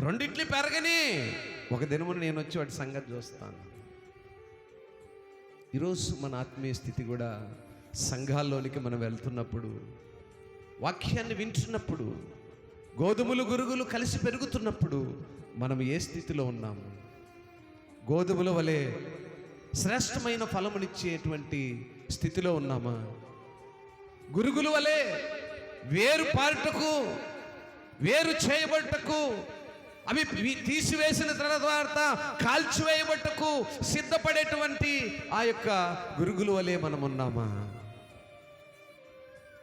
రెండిట్లు పెరగని, ఒక దినమున నేను వచ్చి వాటి సంగతి చూస్తాను. ఈరోజు మన ఆత్మీయ స్థితి కూడా సంఘాల్లోనికి మనం వెళ్తున్నప్పుడు, వాక్యాన్ని వింటున్నప్పుడు, గోధుమలు గురుగులు కలిసి పెరుగుతున్నప్పుడు మనం ఏ స్థితిలో ఉన్నాము? గోధుమల వలె శ్రేష్టమైన ఫలమునిచ్చేటువంటి స్థితిలో ఉన్నామా? గురుగుల వలె వేరు పారుటకు, వేరు చేయబట్టకు, అవి తీసివేసిన తర్వాత కాల్చివేయబట్టకు సిద్ధపడేటువంటి ఆ యొక్క గురుగుల వలె మనం ఉన్నామా?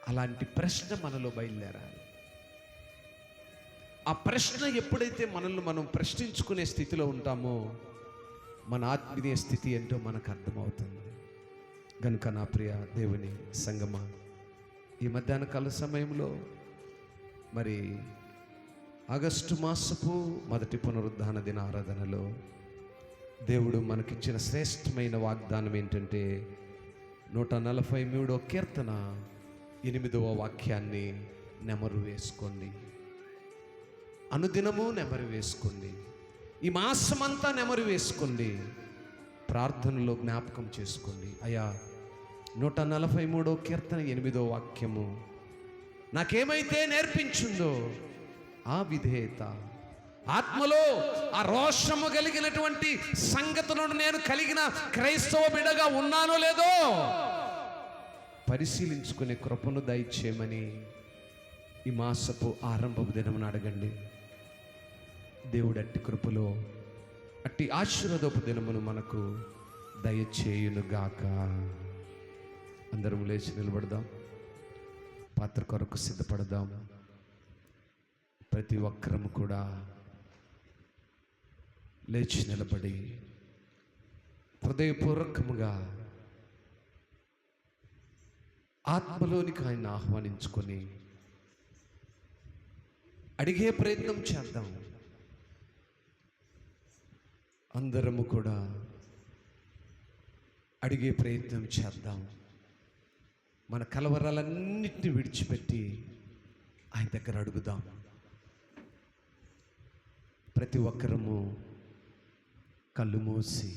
అలాంటి ప్రశ్న మనలో బయలుదేరాలి. ఆ ప్రశ్న ఎప్పుడైతే మనల్ని మనం ప్రశ్నించుకునే స్థితిలో ఉంటామో మన ఆత్మీయ స్థితి ఏంటో మనకు అర్థమవుతుంది. కనుక నా ప్రియ దేవుని సంగమా, ఈ మధ్యాహ్న కాల సమయంలో మరి ఆగస్టు మాసపు మొదటి పునరుద్ధాన దిన ఆరాధనలో దేవుడు మనకిచ్చిన శ్రేష్టమైన వాగ్దానం ఏంటంటే 143వ కీర్తన 8వ వాక్యాన్ని నెమరు వేసుకోండి. అనుదినము నెమరు వేసుకోండి. ఈ మాసమంతా నెమరు వేసుకోండి. ప్రార్థనలో జ్ఞాపకం చేసుకోండి. అయ్యా 143వ కీర్తన 8వ వాక్యము నాకేమైతే నేర్పించిందో ఆ విధేయత, ఆత్మలో ఆ రోషము కలిగినటువంటి సంగతులను నేను కలిగిన క్రైస్తవ బిడ్డగా ఉన్నానో లేదో పరిశీలించుకునే కృపను దయచేయమని ఈ మాసపు ఆరంభపు దినమున అడగండి. దేవుడు అట్టి కృపలో, అట్టి ఆశీర్వాదపు దినమును మనకు దయచేయునుగాక. అందరం లేచి నిలబడదాం, పాత్ర కొరకు సిద్ధపడదాం. ప్రతి ఒక్కరము కూడా లేచి నిలబడి హృదయపూర్వకముగా ఆత్మలోనికి ఆయన ఆహ్వానించుకొని అడిగే ప్రయత్నం చేద్దాం. అందరము కూడా అడిగే ప్రయత్నం చేద్దాం. మన కలవరాలన్నింటినీ విడిచిపెట్టి ఆయన దగ్గర అడుగుదాం. ప్రతి ఒక్కరము కళ్ళు మూసి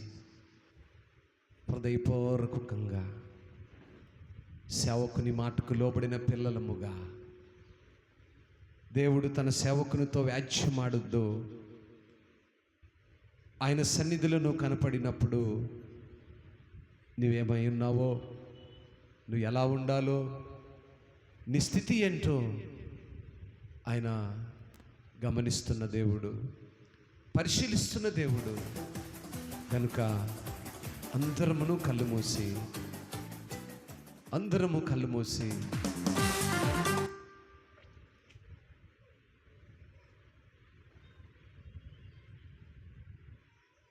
హృదయపూర్వకంగా సేవకుని మాటకు లోబడిన పిల్లలముగా, దేవుడు తన సేవకునితో వ్యాజ్యమాడొద్దు. ఆయన సన్నిధిలో నువ్వు కనపడినప్పుడు నువ్వేమై ఉన్నావో, నువ్వు ఎలా ఉండాలో, నీ స్థితి ఏంటో ఆయన గమనిస్తున్న దేవుడు, పరిశీలిస్తున్న దేవుడు. కనుక అందరము కళ్ళు మూసి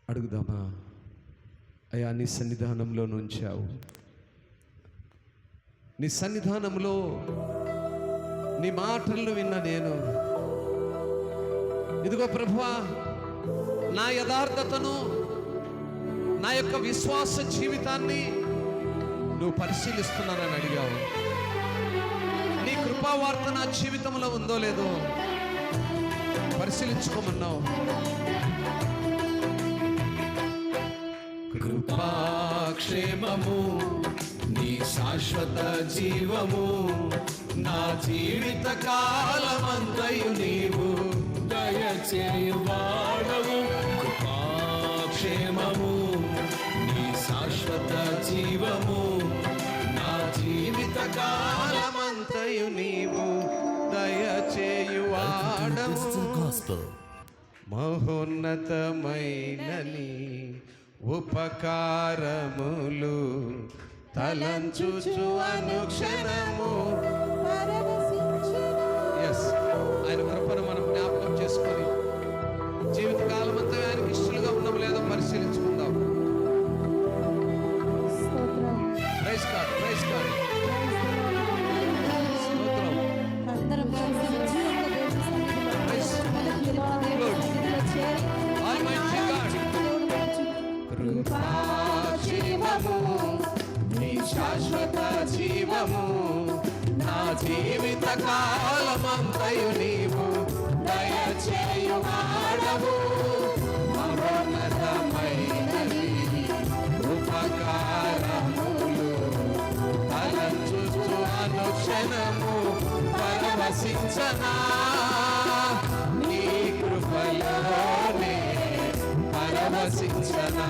అడుగుదామా? అయ్యా, నీ సన్నిధానంలో ఉంచావు, నీ సన్నిధానంలో నీ మాటలను విన్న నేను, ఇదిగో ప్రభువా, నా యథార్థతను, నా యొక్క విశ్వాస జీవితాన్ని నువ్వు పరిశీలిస్తున్నానని అడిగావు. నీ కృపావార్త నా జీవితంలో ఉందో లేదో పరిశీలించుకోమన్నావు. కృపాక్షేమము నీ శాశ్వత జీవము, నా జీవిత కాలమంతయు నీవు దయచేయువాడవు. కృపాక్షేమము నీ శాశ్వత జీవము, నా జీవిత కాలమంతయు నీవు దయచేయువాడవు. మహోన్నతమైన నీ ఉపకారములు తలంచుచు అనుక్షణము. ఆయన కృపను మనం జ్ఞాపకం చేసుకొని జీవితకాలం అంతా ఆయనకి ఇష్టలుగా ఉన్నాం లేదో పరిశీలించుకుందాం. Praise God, praise God. కృపాజీవము నీ శాశ్వత జీవము, నా జీవిత కాలమంతయు నీవు దయచేయువాడవు. మహోన్నతమైన నీ ఉపకారములు తలంచుచు అనుక్షణము పరవశించనా, నీ కృపలోనే పరవశించనా.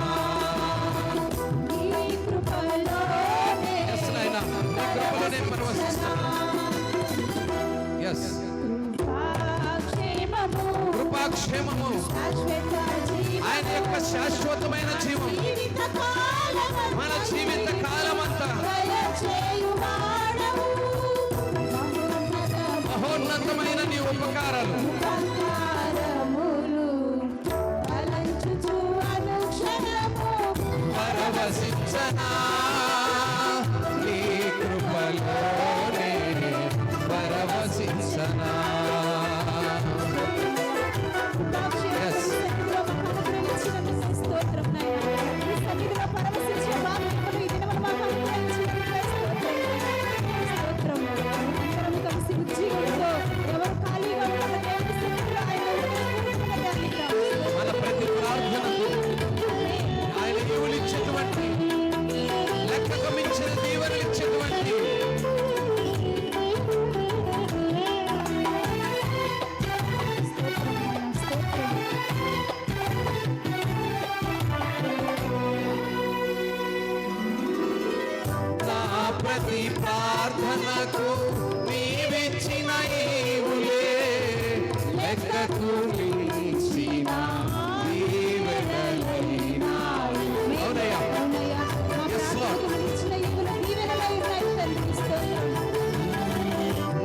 కృపాక్షేమము ఆయన యొక్క శాశ్వతమైన జీవం మన జీవిత కాలమంతా మహోన్నతమైన నీ ఉపకారాలు పరవశించనా, నీ కృపలోనే పరవశించనా. మన ప్రతి ప్రార్థనకు ఆయన దేవులిచ్చేటువంటి, లెక్కకు మించిన దీవెనలు ఇచ్చేటువంటి నా ప్రతి ప్రార్థనకు నీవిచ్చిన ఈవులే, లెక్కకు మించిన దీవెనలైనాయి. అవునయ్యా,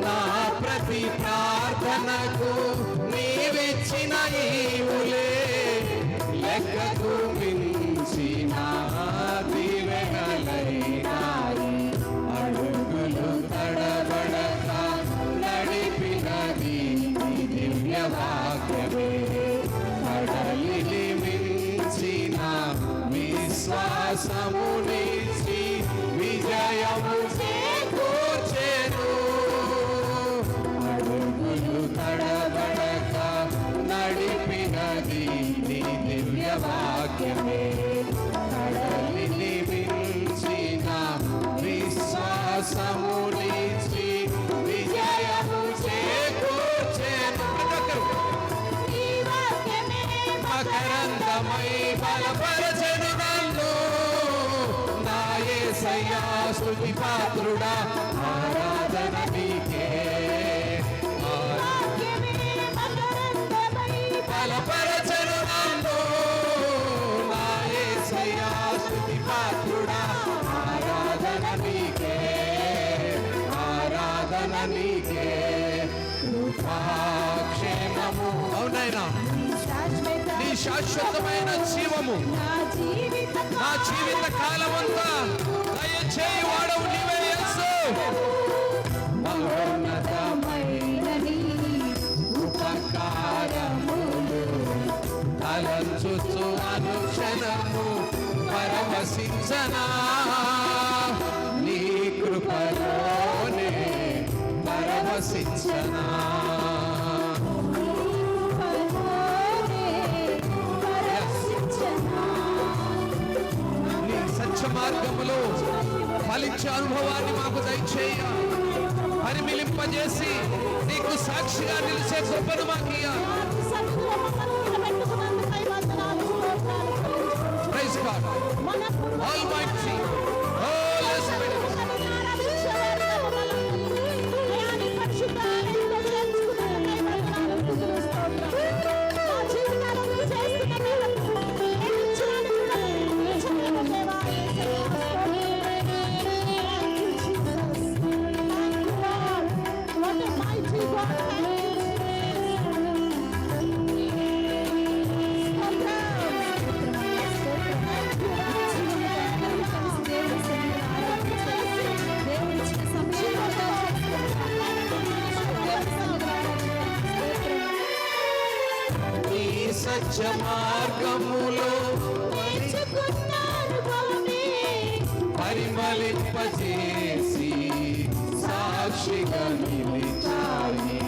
నా ప్రతి ప్రార్థనకు నీవిచ్చిన ఈవులే, లెక్కకు మించిన దీవెనలైనాయి. అడుగులు తడబడక నడిపినది నీ దివ్య వాక్యమే, కడలిని మించిన విశ్వాసమునిచ్చి విజయము చేకూర్చెను. అడుగులు తడబడక నడిపినది నీ దివ్య వాక్యమే, కడలిని మించిన విశ్వాసమునిచ్చి విజయము చేకూర్చెను. మకరందమై బలపరచెను నన్ను, నా యేసయ్యా స్తుతి పాత్రుడా ఆరాధన నీకే బలపరచను నన్ను నా యేసయ్యా స్తుతి పాత్రుడా ఆరాధన నీకే ఆరాధన నీకే కృపాక్షేమము అవునైనా నీ శాశ్వతమైన జీవము నా జీవిత కాలమంతా దయచేయి వాడవు నీవే యేసు మహోన్నతమైన నీ ఉపకారములు తలంచుచు అనుక్షణము పరవశించనా నీ కృపలోనే పరవశించనా మార్గములో ఫలించే అనుభవాన్ని మాకు దయచేయ పరిమిలింపజేసి నీకు సాక్షిగా నిలిచే కృపను మాకు praise God almighty Holy Spirit సత్య మార్గములో పరిమళింపజేసి సాక్షిగా నిలిచాయి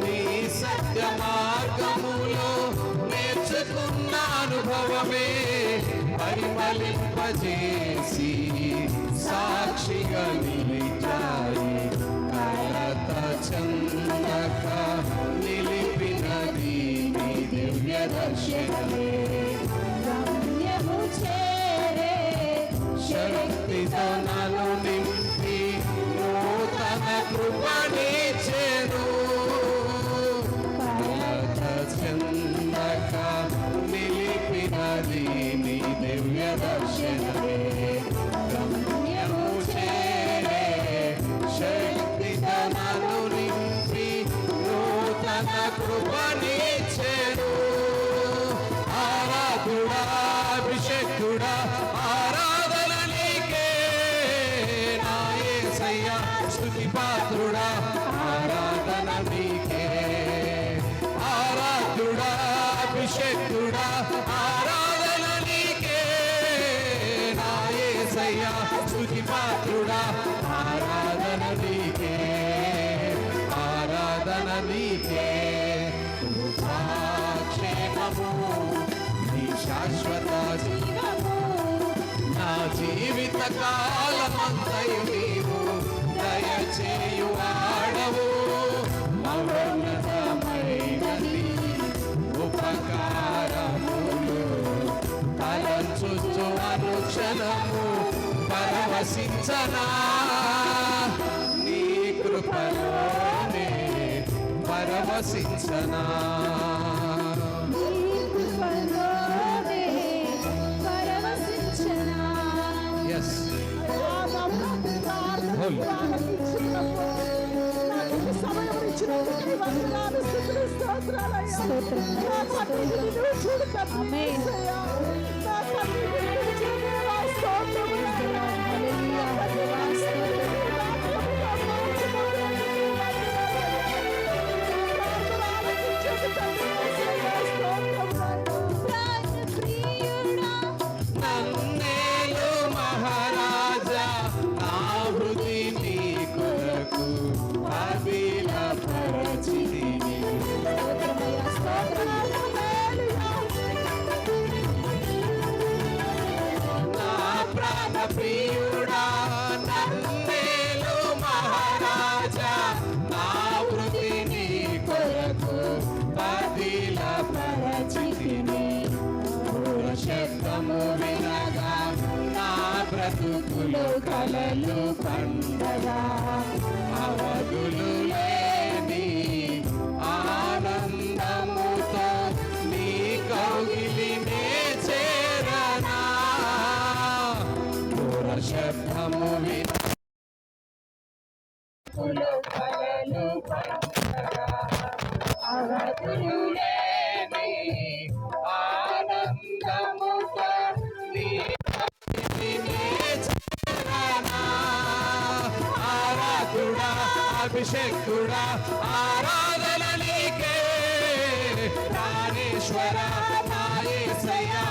నీ సత్య మార్గములో నేర్చుకున్న అనుభవమే పరిమళింపజేసి సాక్షిగా నిలిచాయి చందక నిలిపినది నీ దివ్య దర్శనమే శక్తితో నన్ను నింపి నూతన కృపణించెను చందక నిలిపినది నీ దివ్య దర్శనమే కృపణించెను ఆరాధుడా అభిషేకుడా ఆరాధన నీకే నా యేసయ్యా స్తుతి పాత్రుడా ఆరాధన నీకే ఆరాధుడా అభిషేకుడా ఆరాధన నీకే నా యేసయ్యా స్తుతి పాత్రుడా ఆరాధన నీకే ఆరాధన నీకే కృపాక్షేమము నీ శాశ్వత జీవము నా జీవిత కాలమంతయు నీవు దయచేయు వాడవు మహోన్నతమైన నీ ఉపకారములు తలంచుచు అనుక్షణము పరవశించనా నీ కృపలోనే పరవశించనా ఎస్ నన్నేలు మహారాజా నా హృది నీ కొరకు అభిలపరచితిని నా ప్రాణ ప్రియ అవధులేని ఆనందముతో నీ సన్నిధినే చేరనా. ఆరాధుడా అభిషేకుడా ఆరాధన నీకే, ప్రాణేశ్వర నా యేసయ్యా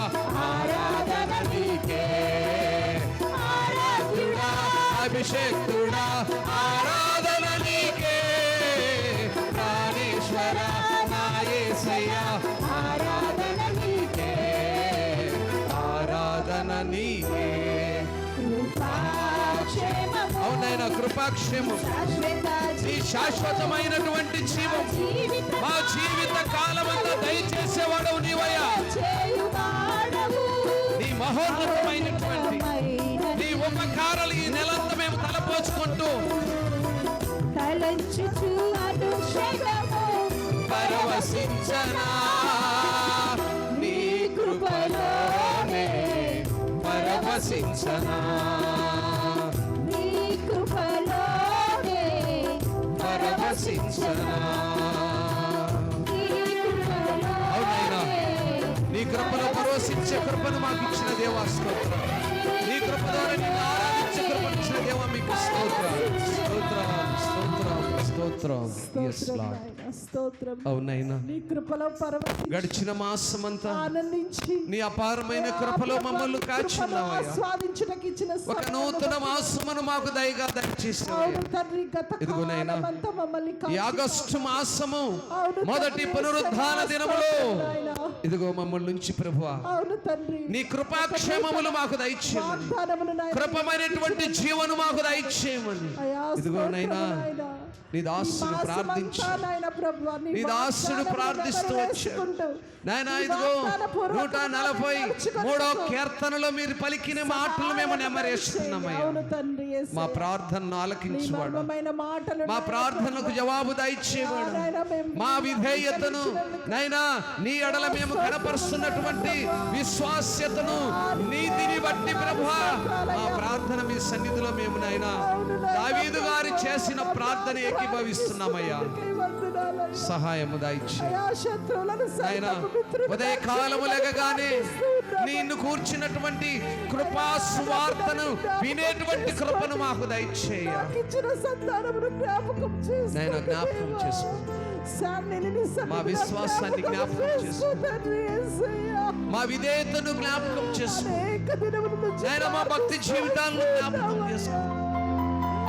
ఆరాధన నీకే. ఆరాధుడా అభిషేకుడా ఆరాధన నీకే, ప్రాణేశ్వర నా యేసయ్యా ఆరాధన నీకే. ఆరాధన నీకే. అవునైనా కృపాక్షేమం నీ శాశ్వతమైనటువంటి జీవం మా జీవిత కాలమంతా దయచేసేవాడవు నీవయ్యా. నీ మహోన్నతమైనటువంటి నీ ఉపకారాలు ఈ నెలంతా మేము తలపోచుకుంటూ పరవశించనా నీ కృపలోనే పరవశించనా. అవునైనా నీ కృపలో పరవశించే కృపను మాకు ఇచ్చిన దేవా స్తోత్రం. నీ కృప ద్వారా నిన్ను ఆరాధించే కృపను ఇచ్చిన దేవా మీకు స్తోత్రం స్తోత్రం స్తోత్రం స్తోత్రం. Yes, Lord. అవునైనా నీ కృపలో గడిచిన మాసమంతా ఆనందించి నీ అపారమైన కృపలో మమ్మల్ని కాచున్నావయ్యా. ఆస్వాదించుటకు ఇచ్చిన ఒక నూతన మాసమును మాకు దయగా దయచేసావు. తండ్రి గత ఇదిగోనైనా కాలమంతా మమ్మల్ని ఈ ఆగస్టు మాసము మొదటి పునరుద్ధాన దినములో ఇదిగో మమ్మల్ని నుంచి ప్రభువా అవును తండ్రి నీ కృపాక్షేమములు మాకు దయచేయమని, వాగ్దానములు నాయనా కృపమైనటువంటి జీవను మాకు దయచేయమని అయ్యా, ఇదిగోనైనా నాయనా. నీ దాసుడు ఈ ప్రార్థించి మాసమంతా నాయనా ప్రభువా, నీ దాసుడు వాగ్దానములు ప్రార్థిస్తూ వచ్చాడు. నెరవేర్చుకుంటూ, నాయనా నీ ఇదిగో వాగ్దానపూర్వకంగా 143వ కీర్తనలో మీరు పలికిన మాటలు మేము నెమరేస్తున్నామయ్యా. అవును తండ్రి యేసయ్యా. మా ప్రార్థనను నీ ఆలకించువాడు, మర్మమైన మాటలు మా ప్రార్థనకు జవాబు దయచేవాడు, నాయనా మేము మా విధేయతను నైనా నీ ఎడల మేము కనపరుస్తున్నటువంటి విశ్వాస్యతను నీతిని బట్టి ప్రభువా మా ప్రార్థన మీ సన్నిధిలో మేము నైనా దావీదు గారు చేసిన ప్రార్థన ఏకీభవిస్తున్నామయ్యా. వందనాలయ్యా. సహాయము దయచే అయ్యా, శత్రువులను నాయనా ఉదయ కాలము లేకగానే నిన్ను కూర్చున్నటువంటి కృపా సువార్తను వినేటువంటి కృపను మాకు దయచేయ. ఇచ్చిన సంతానమును జ్ఞాపకం చేసుకో నాయనా జ్ఞాపకం దేవా. చేసుకో. శామ్యుని నీ సన్నిధిలో మా విశ్వాసాన్ని జ్ఞాపకం చేసుకో. తండ్రి యేసయ్యా. మా విధేయతను జ్ఞాపకం చేసుకో. అనేక దినముల నుంచి నాయనా మా భక్తి జీవితాలను జ్ఞాపకం చేసుకో.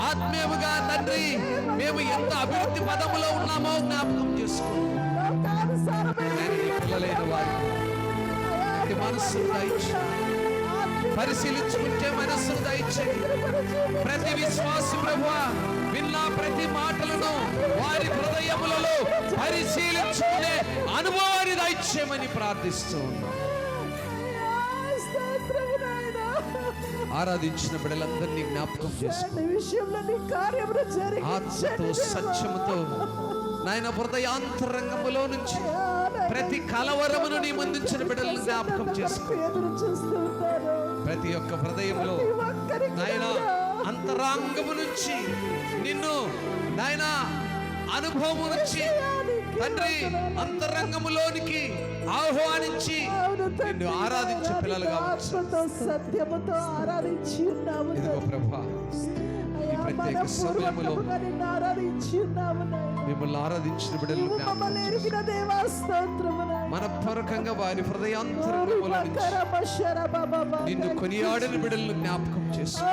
ఆత్మీయముగా తండ్రి మేము ఎంత అభివృద్ధి పదములో ఉన్నామో జ్ఞాపకం చేసుకో. లోకానుసారమైన నాయనా నీ పిల్లలైన వారి మనస్సు దయచే, పరిశీలించుకుంటే మనస్సును దయచేయి. ప్రతి విశ్వాసి ప్రభువా విన్న ప్రతి మాటలను వారి హృదయములలో పరిశీలించుకునే అనుభవాన్ని దయచేయమని ప్రార్థిస్తూ ఉన్నాం. స్తోత్రము నాయనా. ఆరాధించిన బిడ్డలందరినీ జ్ఞాపకం చేసుకో. నీ విషయంలో నీ కార్యములు ఆత్మతో సత్యముతో నాయన హృదయాంతరంగములో నుంచి ప్రతి కలవరమును నీ ముందుంచిన బిడ్డలను జ్ఞాపకం చేసుకో. ఎదురు చూస్తుంటారు. ప్రతి ఒక్క హృదయంలో నాయన అంతరాంగము నుంచి నిన్ను నాయన అనుభవము నుంచి తండ్రి అంతరంగములోనికి ఆహ్వానించి నిన్ను ఆరాధించే పిల్లలుగా ఆత్మతో సత్యముతో ఆరాధించి ఉన్నాము ఇదిగో ప్రభా ఈ ప్రత్యేక సమయములో నిన్ను ఆరాధించి ఉన్నాము నాయనా. మిమ్మల్ని ఆరాధించిన బిడ్డలను నువ్వు జ్ఞాపకం మమ్మల్ని చేసుకో. ఎరిగిన దేవా స్తోత్రము నాయనా. మనపూర్వకంగా వారి హృదయాంతరంగముల నుంచి నిన్ను కొనియాడిన బిడ్డలను జ్ఞాపకం చేసుకో.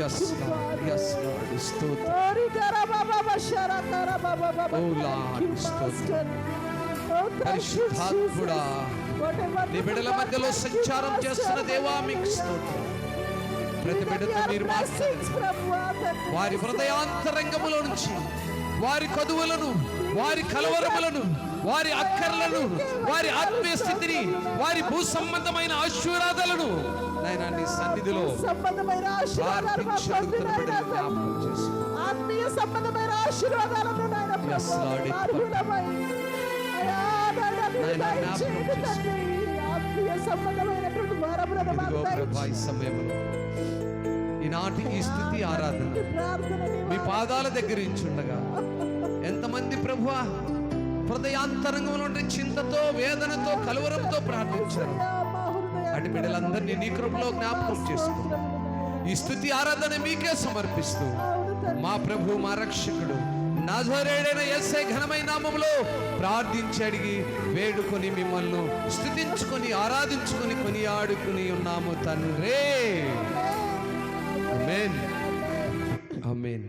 Yes, Lord. Yes, Lord. స్తోత్రం. Oh, Lord. స్తోత్రం. పరిశుద్ధాత్ముడా నీ బిడ్డల మధ్యలో సంచారం చేస్తున్న దేవా మీకు స్తోత్రం. ప్రతి బిడ్డతో మీరు మాట్లాడండి. వారి హృదయాంతరంగములో నుంచి వారి కదువులను, వారి కలవరములను, వారి అక్కర్లను, వారి ఆత్మీయ స్థితిని, వారి భూ సంబంధమైన ఆశీర్వాదాలను నాయనా నీ సన్నిధిలో సంబంధమైన ఆశీర్వాదాలు ప్రార్థించగలుగుతున్న బిడ్డలను జ్ఞాపకం చేసుకో. ఆత్మీయ సంబంధమైన ఆశీర్వాదాలను నాయన Yes, Lord. నాయనా జ్ఞాపకం చేసుకో. ఆత్మీయ సంబంధమైనటువంటి వరములను ఇదిగో ప్రభా ఈ సమయంలో ఈనాటి ఈ స్థుతి ఆరాధన ప్రార్థన నీ మీ పాదాల దగ్గర ఉంచుండగా ఎంతమంది ప్రభువా హృదయాంతరంగంలో నుండి చింతతో, వేదనతో, కలవరంతో ప్రార్థించారు. మా హృదయ అటు బిడ్డలందరినీ నీ కృపలో జ్ఞాపకం చేసుకో. ఈ స్థుతి ఆరాధన మీకే సమర్పిస్తూ మా ప్రభు, మా రక్షకుడు నజరేయుడైన యేసే ఘనమైన నామములో ప్రార్థించి అడిగి వేడుకొని మిమ్మల్ని స్తుతించుకొని ఆరాధించుకొని కొనియాడుకుని ఉన్నాము తండ్రే. ఆమేన్. ఆమేన్.